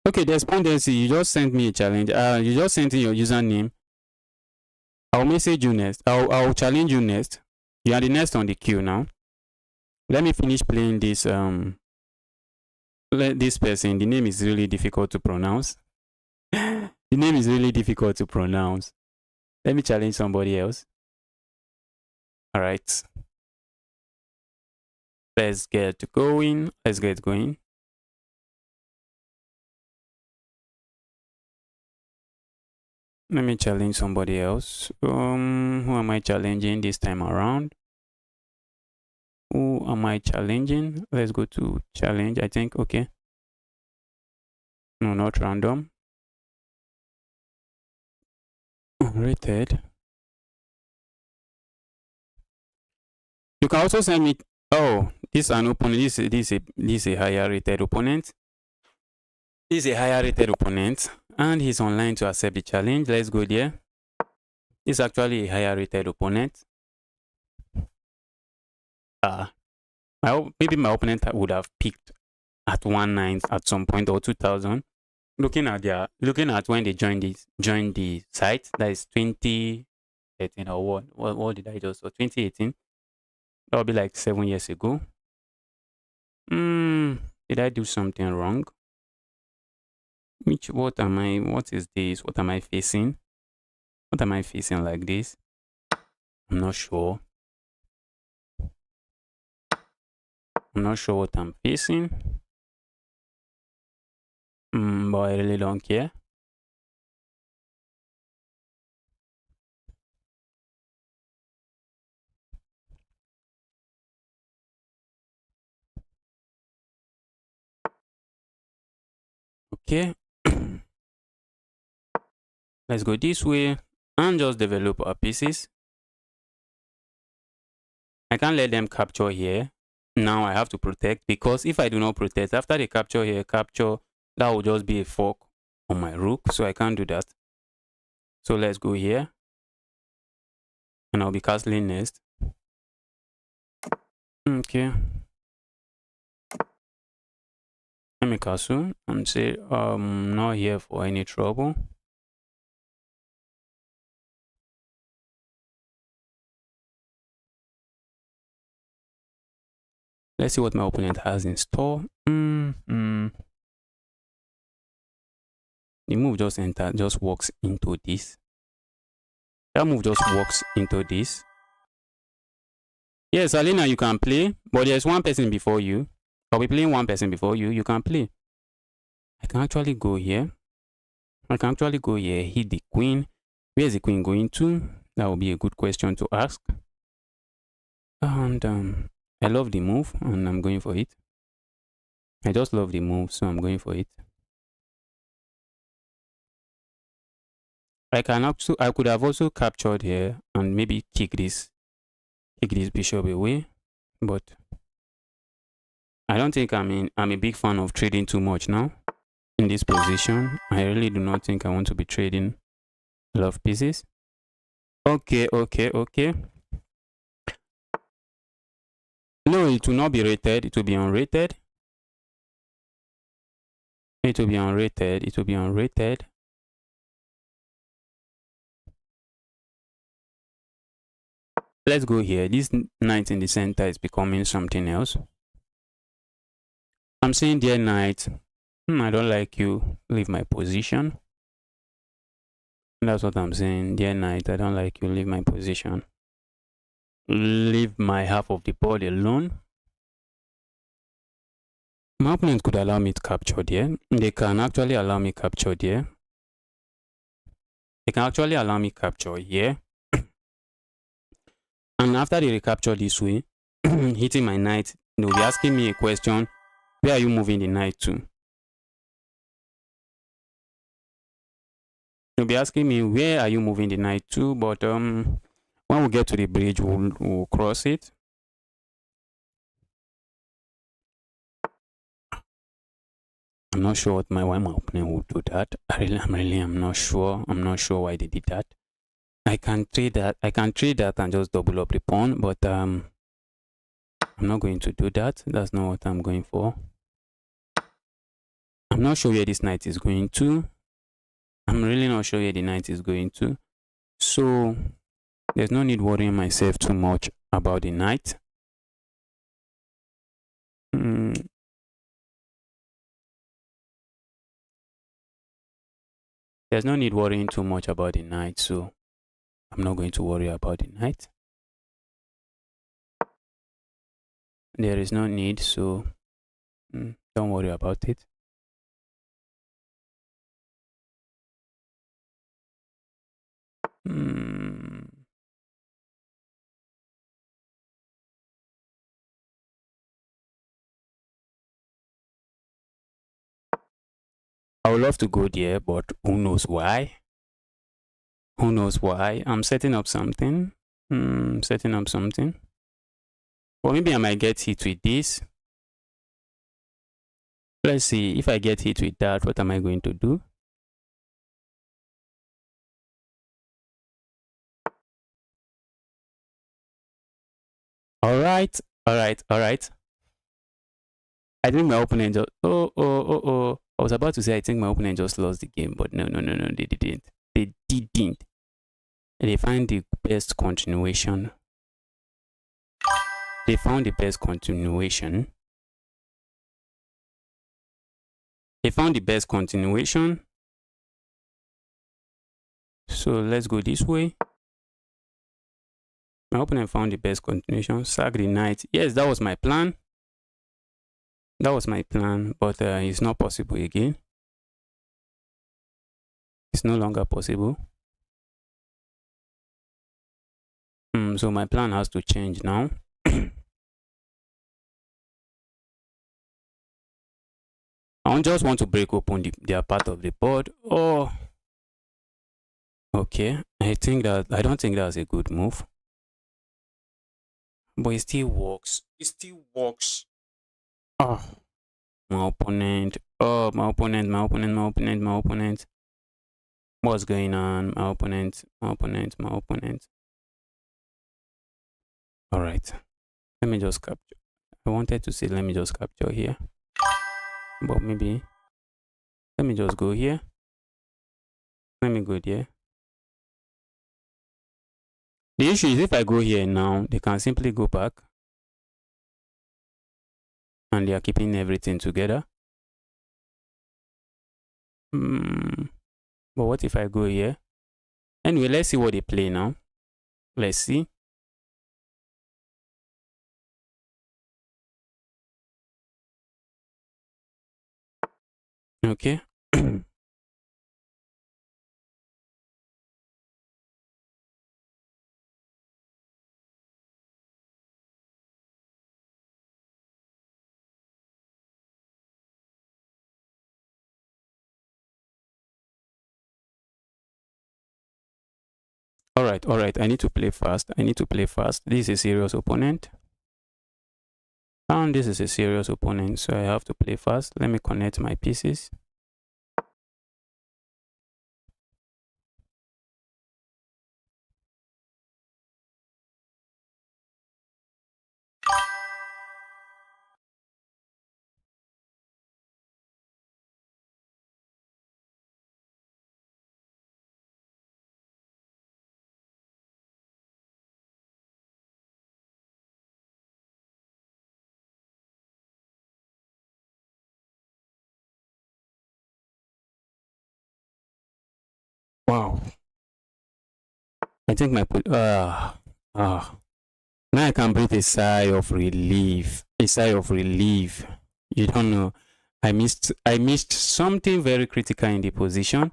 Okay, Despondency, you just sent me a challenge. You just sent in your username. I'll message you next. I'll challenge you next. You are the next on the queue now. Let me finish playing this this person. The name is really difficult to pronounce. The name is really difficult to pronounce. Let me challenge somebody else. All right. Let's get going. Let's get going. Let me challenge somebody else. Who am I challenging this time around? Who am I challenging? Let's go to challenge. I think, okay. No, not random. Unrated. You can also send me. Oh, this is an opponent. This is a higher rated opponent. This is a higher rated opponent, and he's online to accept the challenge. Let's go there. This is actually a higher rated opponent. Maybe my opponent would have picked at 1.9 at some point, or 2,000. Looking at when they joined the site, that is 2018 or what did I just say? 2018. That would be like 7 years ago. Did I do something wrong? What is this? What am I facing? What am I facing like this? I'm not sure. I'm not sure what I'm facing. But I really don't care. Okay. Let's go this way and just develop our pieces. I can't let them capture here. Now I have to protect, because if I do not protect, after they capture here, that will just be a fork on my rook. So I can't do that. So let's go here. And I'll be castling next. Okay. Let me castle and say not here for any trouble. Let's see what my opponent has in store. The move just walks into this. That move just walks into this. Yes, Alina, you can play, but there's one person before you. I'll be playing one person before you. You can play. I can actually go here. Hit the queen. Where's the queen going to? That will be a good question to ask. And I love the move, and I'm going for it. I just love the move, so I'm going for it. I could have also captured here and maybe kick this bishop away, but I don't think I'm a big fan of trading too much now in this position. I really do not think I want to be trading a lot of pieces. Okay. No, it will not be rated. It will be unrated. It will be unrated. Let's go here. This knight in the center is becoming something else. I'm saying, dear knight, I don't like you. Leave my position. That's what I'm saying. Dear knight, I don't like you. Leave my position. Leave my half of the board alone. My opponent could allow me to capture there. They can actually allow me capture there. They can actually allow me capture here. And after they recapture this way, hitting my knight, they'll be asking me a question. Where are you moving the knight to? They'll be asking me, where are you moving the knight to? But when we get to the bridge, we'll cross it. I'm not sure why my opponent would do that. I'm not sure. I'm not sure why they did that. I can trade that and just double up the pawn, but I'm not going to do that. That's not what I'm going for. I'm not sure where this knight is going to. I'm really not sure where the knight is going to. So there's no need worrying myself too much about the knight. There's no need worrying too much about the knight, so I'm not going to worry about the knight. There is no need, so don't worry about it. I would love to go there, but who knows why? Who knows why? I'm setting up something. Or maybe I might get hit with this. Let's see. If I get hit with that, what am I going to do? All right. I think my opponent just... Oh. I was about to say I think my opponent just lost the game, but no. They didn't. They find the best continuation. They found the best continuation. So let's go this way. My opponent found the best continuation. Sack the knight. Yes, that was my plan. But it's not possible again. It's no longer possible. So my plan has to change now. I just want to break open their part of the board. Oh, okay. I don't think that's a good move, but it still works. Oh, my opponent. What's going on? My opponent. All right. Let me just capture. I wanted to say, let me just capture here. but maybe let me just go here. Let me go there. The issue is if I go here now, they can simply go back and they are keeping everything together. But what if I go here? Anyway, let's see what they play now. Let's see. Okay. All right. I need to play fast. This is a serious opponent. And this is a serious opponent, so I have to play fast. Let me connect my pieces. Wow. I think my now I can breathe a sigh of relief. A sigh of relief. You don't know. I missed something very critical in the position.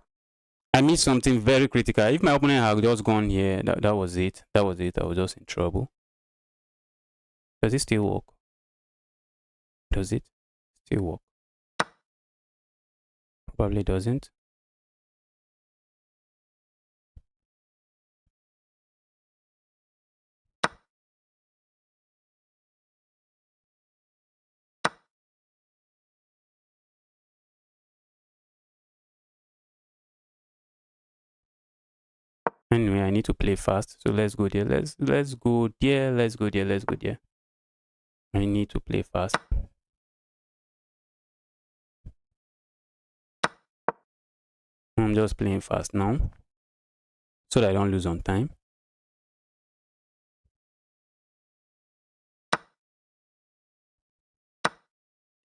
I missed something very critical. If my opponent had just gone here, that was it. That was it. I was just in trouble. Does it still work? Does it still work? Probably doesn't. Anyway, I need to play fast. So let's go there. Let's go there. Let's go there. Let's go there. I need to play fast. I'm just playing fast now so that I don't lose on time.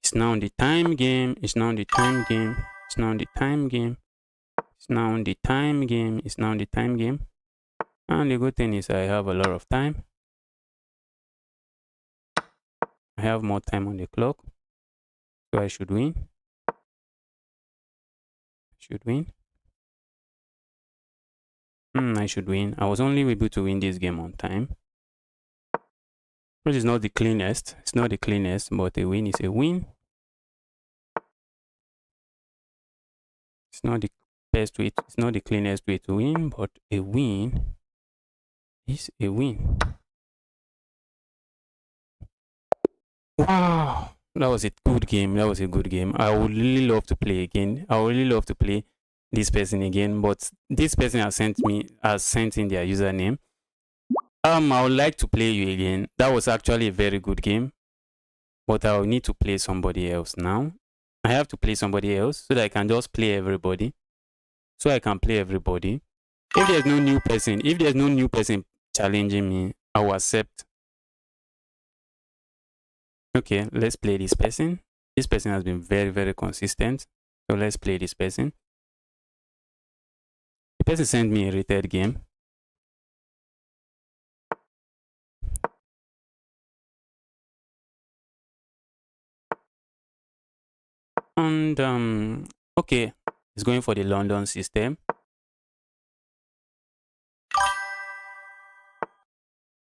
It's now the time game. It's now the time game. It's now the time game. It's now the time game. It's now the time game. And the good thing is I have a lot of time. I have more time on the clock. So I should win. I should win. I was only able to win this game on time. Which is not the cleanest. It's not the cleanest, but a win is a win. It's not the best way. It's not the cleanest way to win, but a win is a win. Wow, that was a good game. That was a good game. I would really love to play again. I would really love to play this person again, but this person has sent in their username. I would like to play you again. That was actually a very good game, but I will need to play somebody else now. I have to play somebody else so that I can just play everybody. So I can play everybody. If there's no new person challenging me, I will accept. Okay, let's play this person. This person has been very, very consistent. So let's play this person. The person sent me a rated game. And okay, it's going for the London system.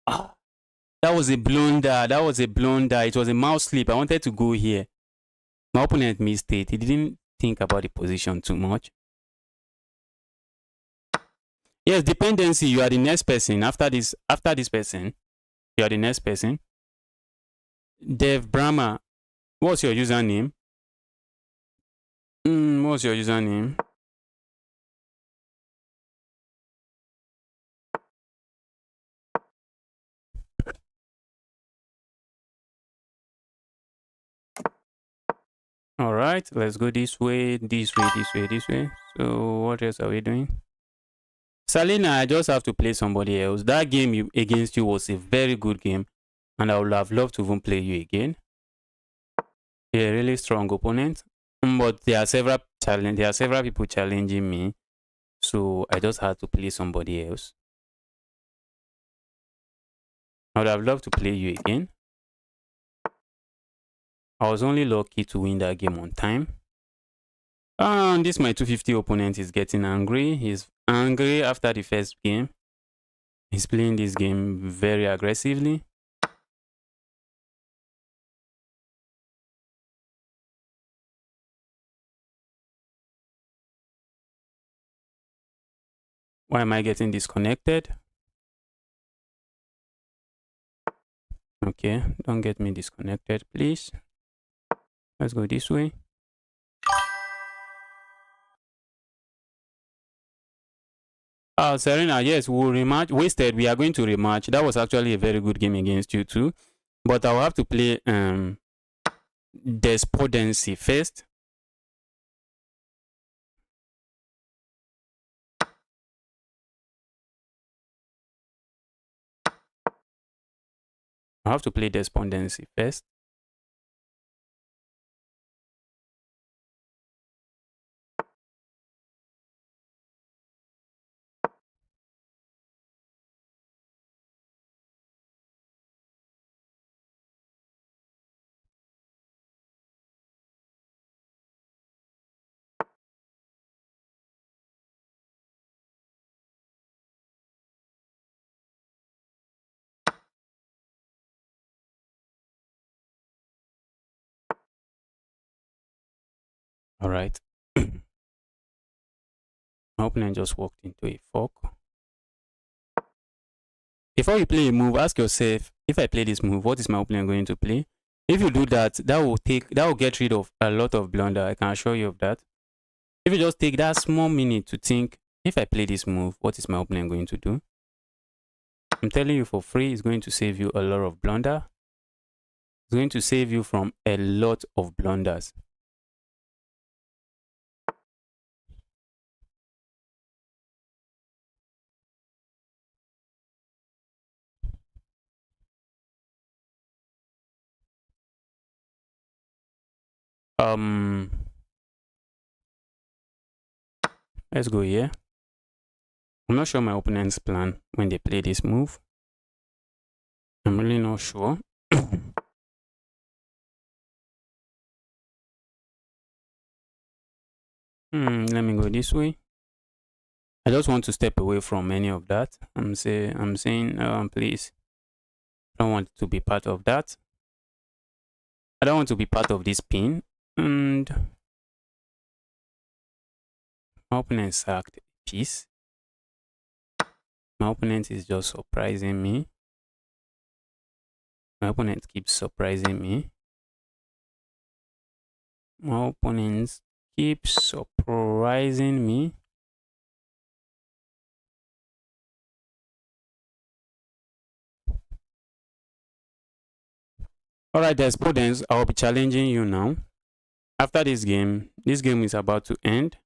That was a blunder. It was a mouse slip. I wanted to go here. My opponent missed it. He didn't think about the position too much. Yes, dependency. You are the next person. After this person, you are the next person. Dev Brahma. What's your username? What's your username? All right, let's go this way, this way, this way, this way. So what else are we doing? Salina, I just have to play somebody else. That game against you was a very good game, and I would have loved to even play you again. A really strong opponent, but there are several people challenging me, so I just had to play somebody else. I would have loved to play you again. I was only lucky to win that game on time. This my 250 opponent is getting angry. He's angry after the first game. He's playing this game very aggressively. Why am I getting disconnected? Okay, don't get me disconnected, please. Let's go this way. Serena, yes, we'll rematch. Wasted, we are going to rematch. That was actually a very good game against you too. But I'll have to play Despondency first. I have to play Despondency first. All right. My opponent just walked into a fork. Before you play a move, ask yourself, if I play this move, what is my opponent going to play? If you do that, that will get rid of a lot of blunder. I can assure you of that. If you just take that small minute to think, if I play this move, what is my opponent going to do? I'm telling you for free, it's going to save you a lot of blunder. It's going to save you from a lot of blunders. Let's go here. I'm not sure my opponent's plan when they play this move. I'm really not sure. Let me go this way. I just want to step away from any of that. I'm saying, please, I don't want to be part of that. I don't want to be part of this pin. And my opponent sacked a piece. My opponent is just surprising me. My opponent keeps surprising me. My opponents keep surprising me. Alright, there's Podence. I'll be challenging you now. After this game is about to end.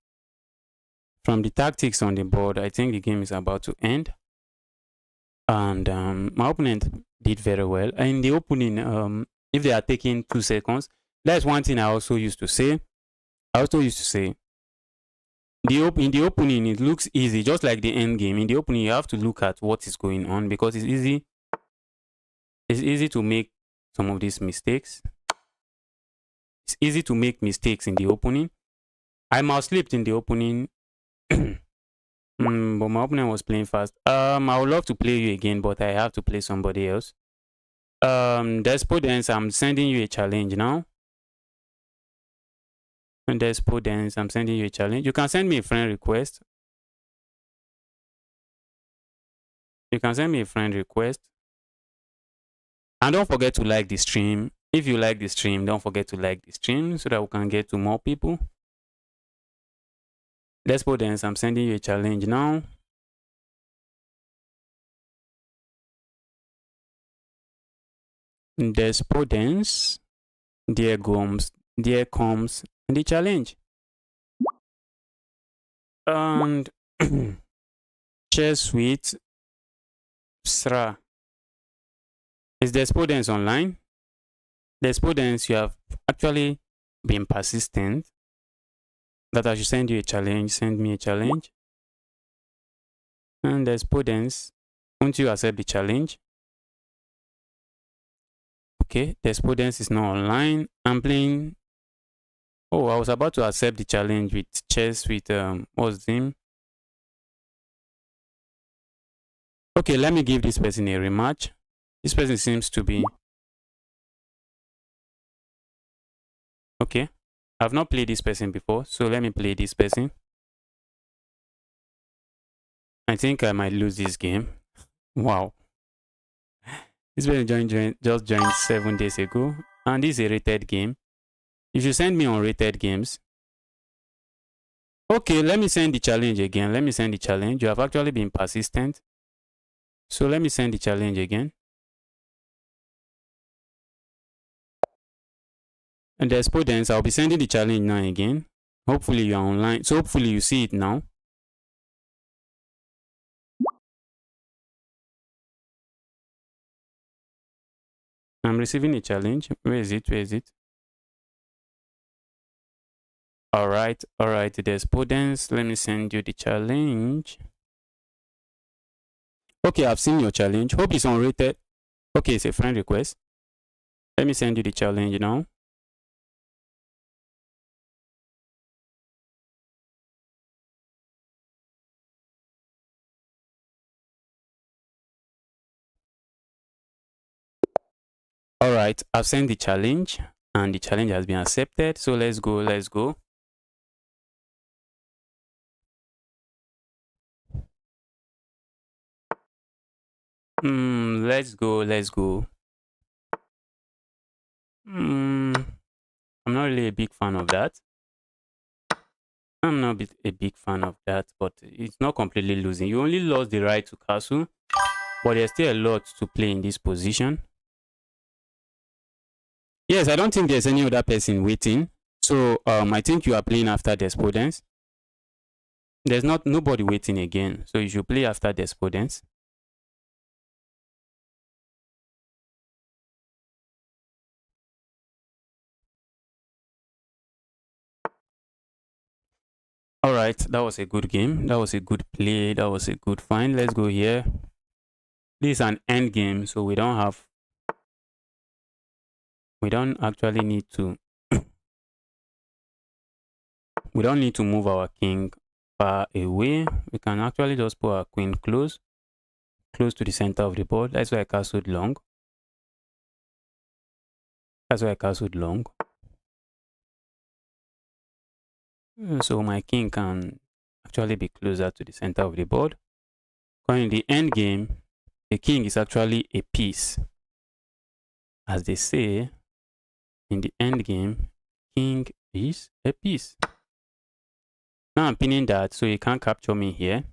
From the tactics on the board, I think the game is about to end. And my opponent did very well. In the opening, if they are taking 2 seconds, that's one thing I also used to say. In the opening, it looks easy, just like the end game. In the opening, you have to look at what is going on because it's easy. It's easy to make some of these mistakes. It's easy to make mistakes in the opening. I mouth-slipped in the opening, but my opponent was playing fast. I would love to play you again, but I have to play somebody else. Despotence, I'm sending you a challenge now. Despotence, I'm sending you a challenge. You can send me a friend request. You can send me a friend request. And don't forget to like the stream. If you like the stream, don't forget to like the stream so that we can get to more people. Despotence, I'm sending you a challenge now. Despotence, dear Gomes, there comes the challenge. And chess suite Sra. Is Despotence online? Despotence, you have actually been persistent. That I should send you a challenge. Send me a challenge. And Despotence, won't you accept the challenge? Okay, Despotence is not online. I'm playing. Oh, I was about to accept the challenge with chess with what's the name? Okay, let me give this person a rematch. This person seems to be okay. I've not played this person before, so let me play this person. I think I might lose this game. Wow. This person just joined 7 days ago, and this is a rated game. You should send me unrated games. Okay, let me send the challenge again. Let me send the challenge. You have actually been persistent. So let me send the challenge again. And the Despotence, I'll be sending the challenge now again. Hopefully you are online. So hopefully you see it now. I'm receiving a challenge. Where is it? Where is it? Alright, the Despotence. Let me send you the challenge. Okay, I've seen your challenge. Hope it's unrated. Okay, it's a friend request. Let me send you the challenge now. Alright, I've sent the challenge and the challenge has been accepted. So let's go, let's go. Let's go, let's go. I'm not really a big fan of that. I'm not a big fan of that, but it's not completely losing. You only lost the right to castle, but there's still a lot to play in this position. Yes, I don't think there's any other person waiting. So I think you are playing after Despotence. There's nobody waiting again, so you should play after Despotence. All right, that was a good game. That was a good play. That was a good find. Let's go here. This is an end game, so we don't actually need to we don't need to move our king far away. We can actually just put our queen close to the center of the board. That's why I castled long. So my king can actually be closer to the center of the board. Because in the end game, the king is actually a piece. As they say, in the end game, king is a piece. Now I'm pinning that so he can't capture me here.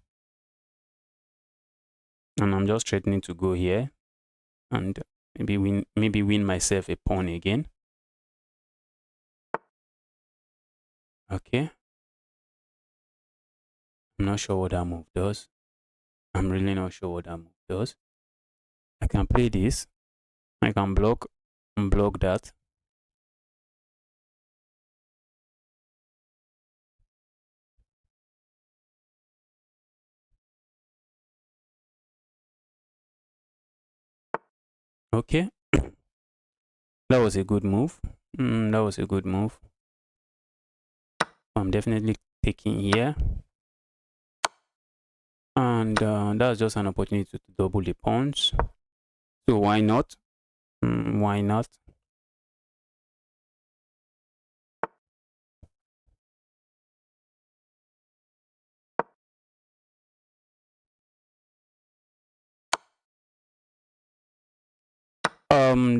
And I'm just threatening to go here and maybe win myself a pawn again. Okay. I'm not sure what that move does. I'm really not sure what that move does. I can play this. I can block that. Okay. That was a good move. That was a good move. I'm definitely taking here. And that's just an opportunity to double the pawns. So why not? Why not?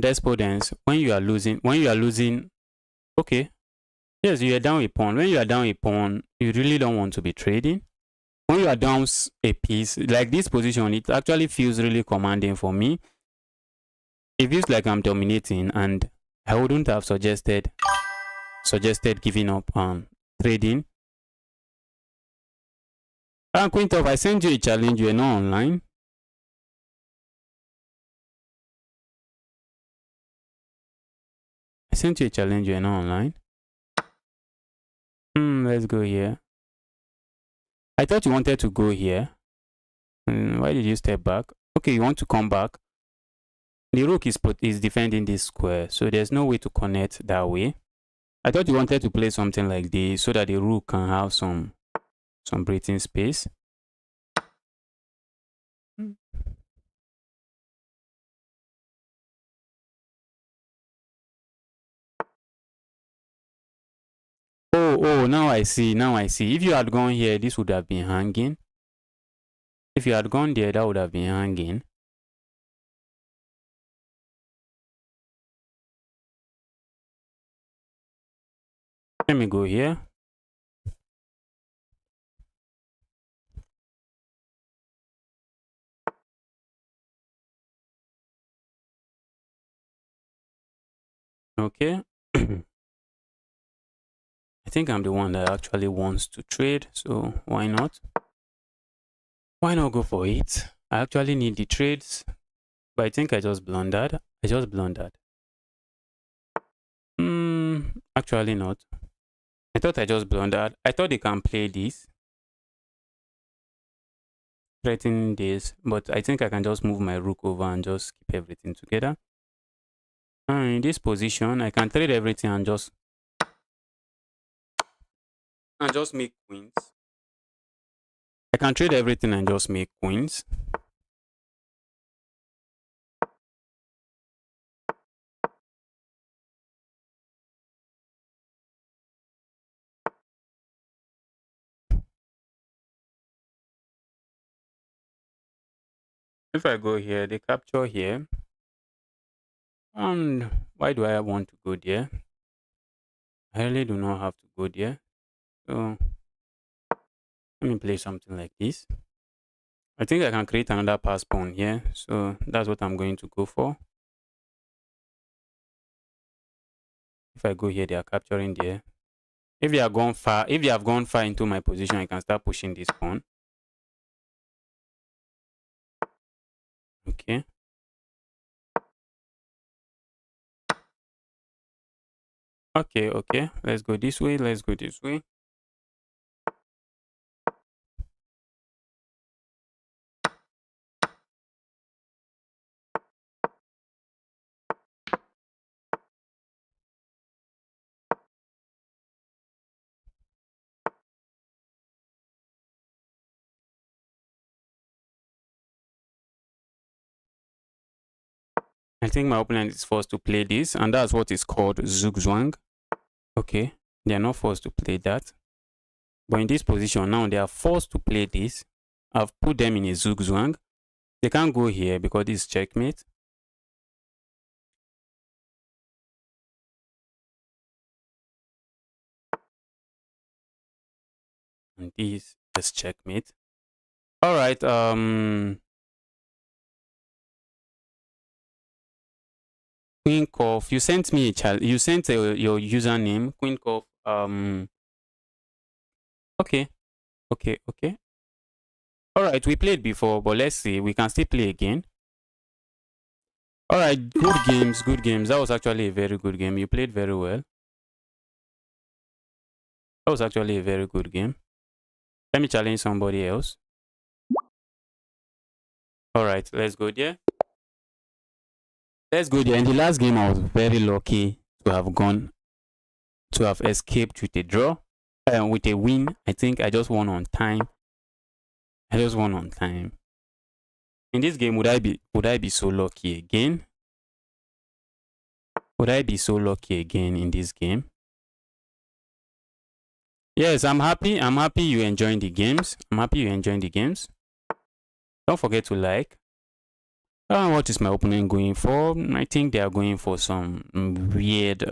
Despotence. When you are losing, okay. Yes, you are down a pawn. When you are down a pawn, you really don't want to be trading. When you are down a piece, like this position, it actually feels really commanding for me. It feels like I'm dominating, and I wouldn't have suggested suggested giving up on trading. And Quintop, I sent you a challenge. You are not online. I sent you a challenge. You are not online. Let's go here. I thought you wanted to go here. Why did you step back? Okay, you want to come back. The rook is defending this square, so there's no way to connect that way. I thought you wanted to play something like this so that the rook can have some breathing space. Oh, now I see. If you had gone here, this would have been hanging. If you had gone there, that would have been hanging. Let me go here. Okay. I think I'm the one that actually wants to trade, so why not? Why not go for it? I actually need the trades, but I think I just blundered. Actually not. I thought I just blundered. I thought they can play this. Threaten this, but I think I can just move my rook over and just keep everything together. And in this position, I can trade everything and just make queens. I can trade everything and just make queens. If I go here, they capture here. And why do I want to go there? I really do not have to go there. So let me play something like this. I think I can create another pass pawn here. So that's what I'm going to go for. If I go here, they are capturing there. If they have gone far into my position, I can start pushing this pawn. Okay. Okay. Let's go this way. I think my opponent is forced to play this, and that's what is called zugzwang. Okay, they are not forced to play that. But in this position now, they are forced to play this. I've put them in a zugzwang. They can't go here because this is checkmate. And this is checkmate. All right. Queen Cough. You sent me a child. You sent your username. Queen Cough. Okay. All right. We played before, but let's see. We can still play again. All right. Good games. That was actually a very good game. You played very well. That was actually a very good game. Let me challenge somebody else. All right. Let's go there. In the last game, I was very lucky to have escaped with a draw, with a win. I think I just won on time. In this game, would I be so lucky again? Would I be so lucky again in this game? Yes, I'm happy. I'm happy you enjoying the games. Don't forget to like. What is my opponent going for? I think they are going for some weird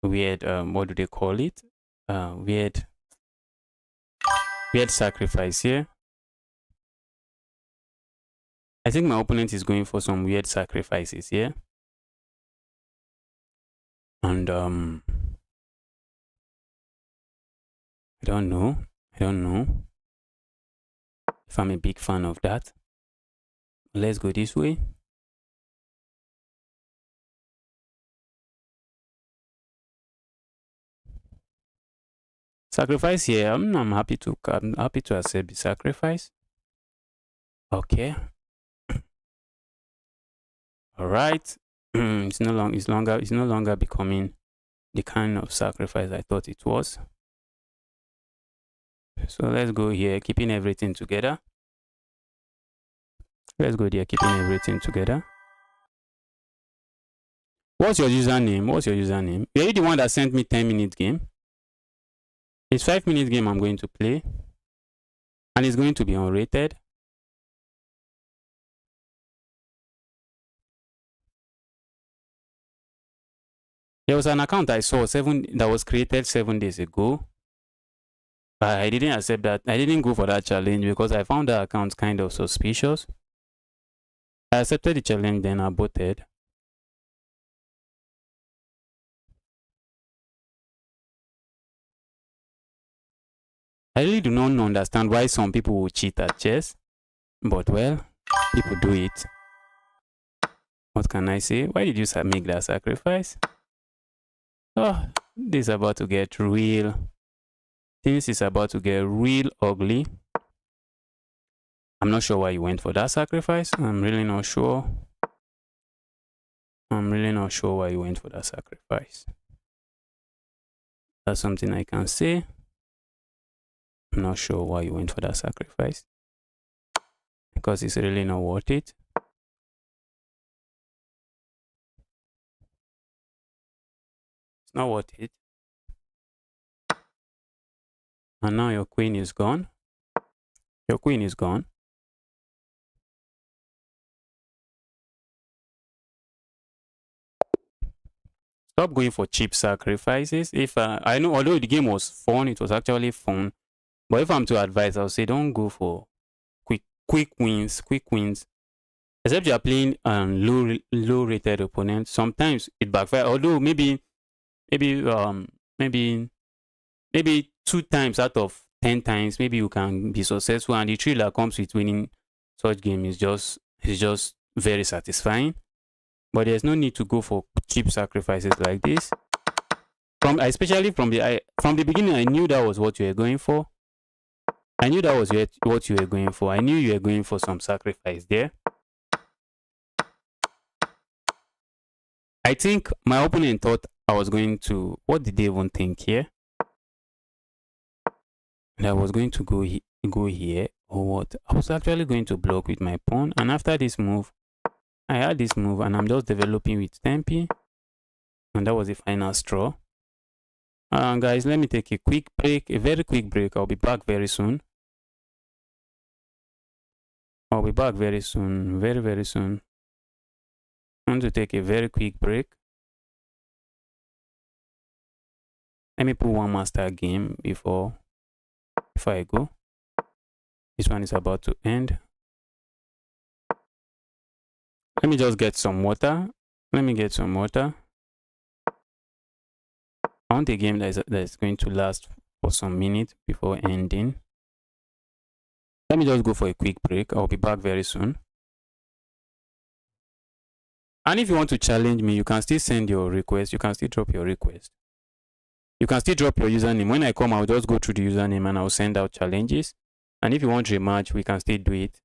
what do they call it? Weird sacrifice here. I think my opponent is going for some weird sacrifices here. And I don't know. I don't know if I'm a big fan of that. Let's go this way. Sacrifice here. I'm happy to accept the sacrifice. Okay. All right. It's no longer becoming the kind of sacrifice I thought it was. So let's go here, keeping everything together. Let's go there, keeping everything together. What's your username? What's your username? Are you the one that sent me 10-minute game? It's 5-minute game I'm going to play. And it's going to be unrated. There was an account I saw that was created 7 days ago. I didn't accept that. I didn't go for that challenge because I found that account kind of suspicious. I accepted the challenge, then I voted. I really do not understand why some people will cheat at chess. But well, people do it. What can I say? Why did you make that sacrifice? Oh, this is about to get real. Things is about to get real ugly. I'm not sure why you went for that sacrifice. I'm really not sure. I'm really not sure why you went for that sacrifice. That's something I can say. I'm not sure why you went for that sacrifice. Because it's really not worth it. It's not worth it. And now your queen is gone. Your queen is gone. Stop going for cheap sacrifices. If I know, although the game was fun, it was actually fun. But if I'm to advise, I'll say don't go for quick wins. Except you are playing low rated opponents. Sometimes it backfires. Although maybe 2 times out of 10 times, maybe you can be successful, and the thrill that comes with winning such game is just very satisfying. But there's no need to go for cheap sacrifices like this. Especially from the beginning, I knew that was what you were going for. I knew that was what you were going for. I knew you were going for some sacrifice there. I think my opponent thought I was going to. What did they even think here? And I was going to go here or what? I was actually going to block with my pawn, and after this move, I had this move, and I'm just developing with Tempe, and that was the final straw. Guys, let me take a quick break, a very quick break. I'll be back very soon. I'll be back very soon, very soon. I want to take a very quick break. Let me put one master game before I go. This one is about to end. Let me just get some water. Let me get some water. I want a game that is going to last for some minutes before ending. Let me just go for a quick break. I'll be back very soon. And if you want to challenge me, you can still send your request. You can still drop your request. You can still drop your username. When I come, I'll just go through the username and I'll send out challenges. And if you want rematch, we can still do it.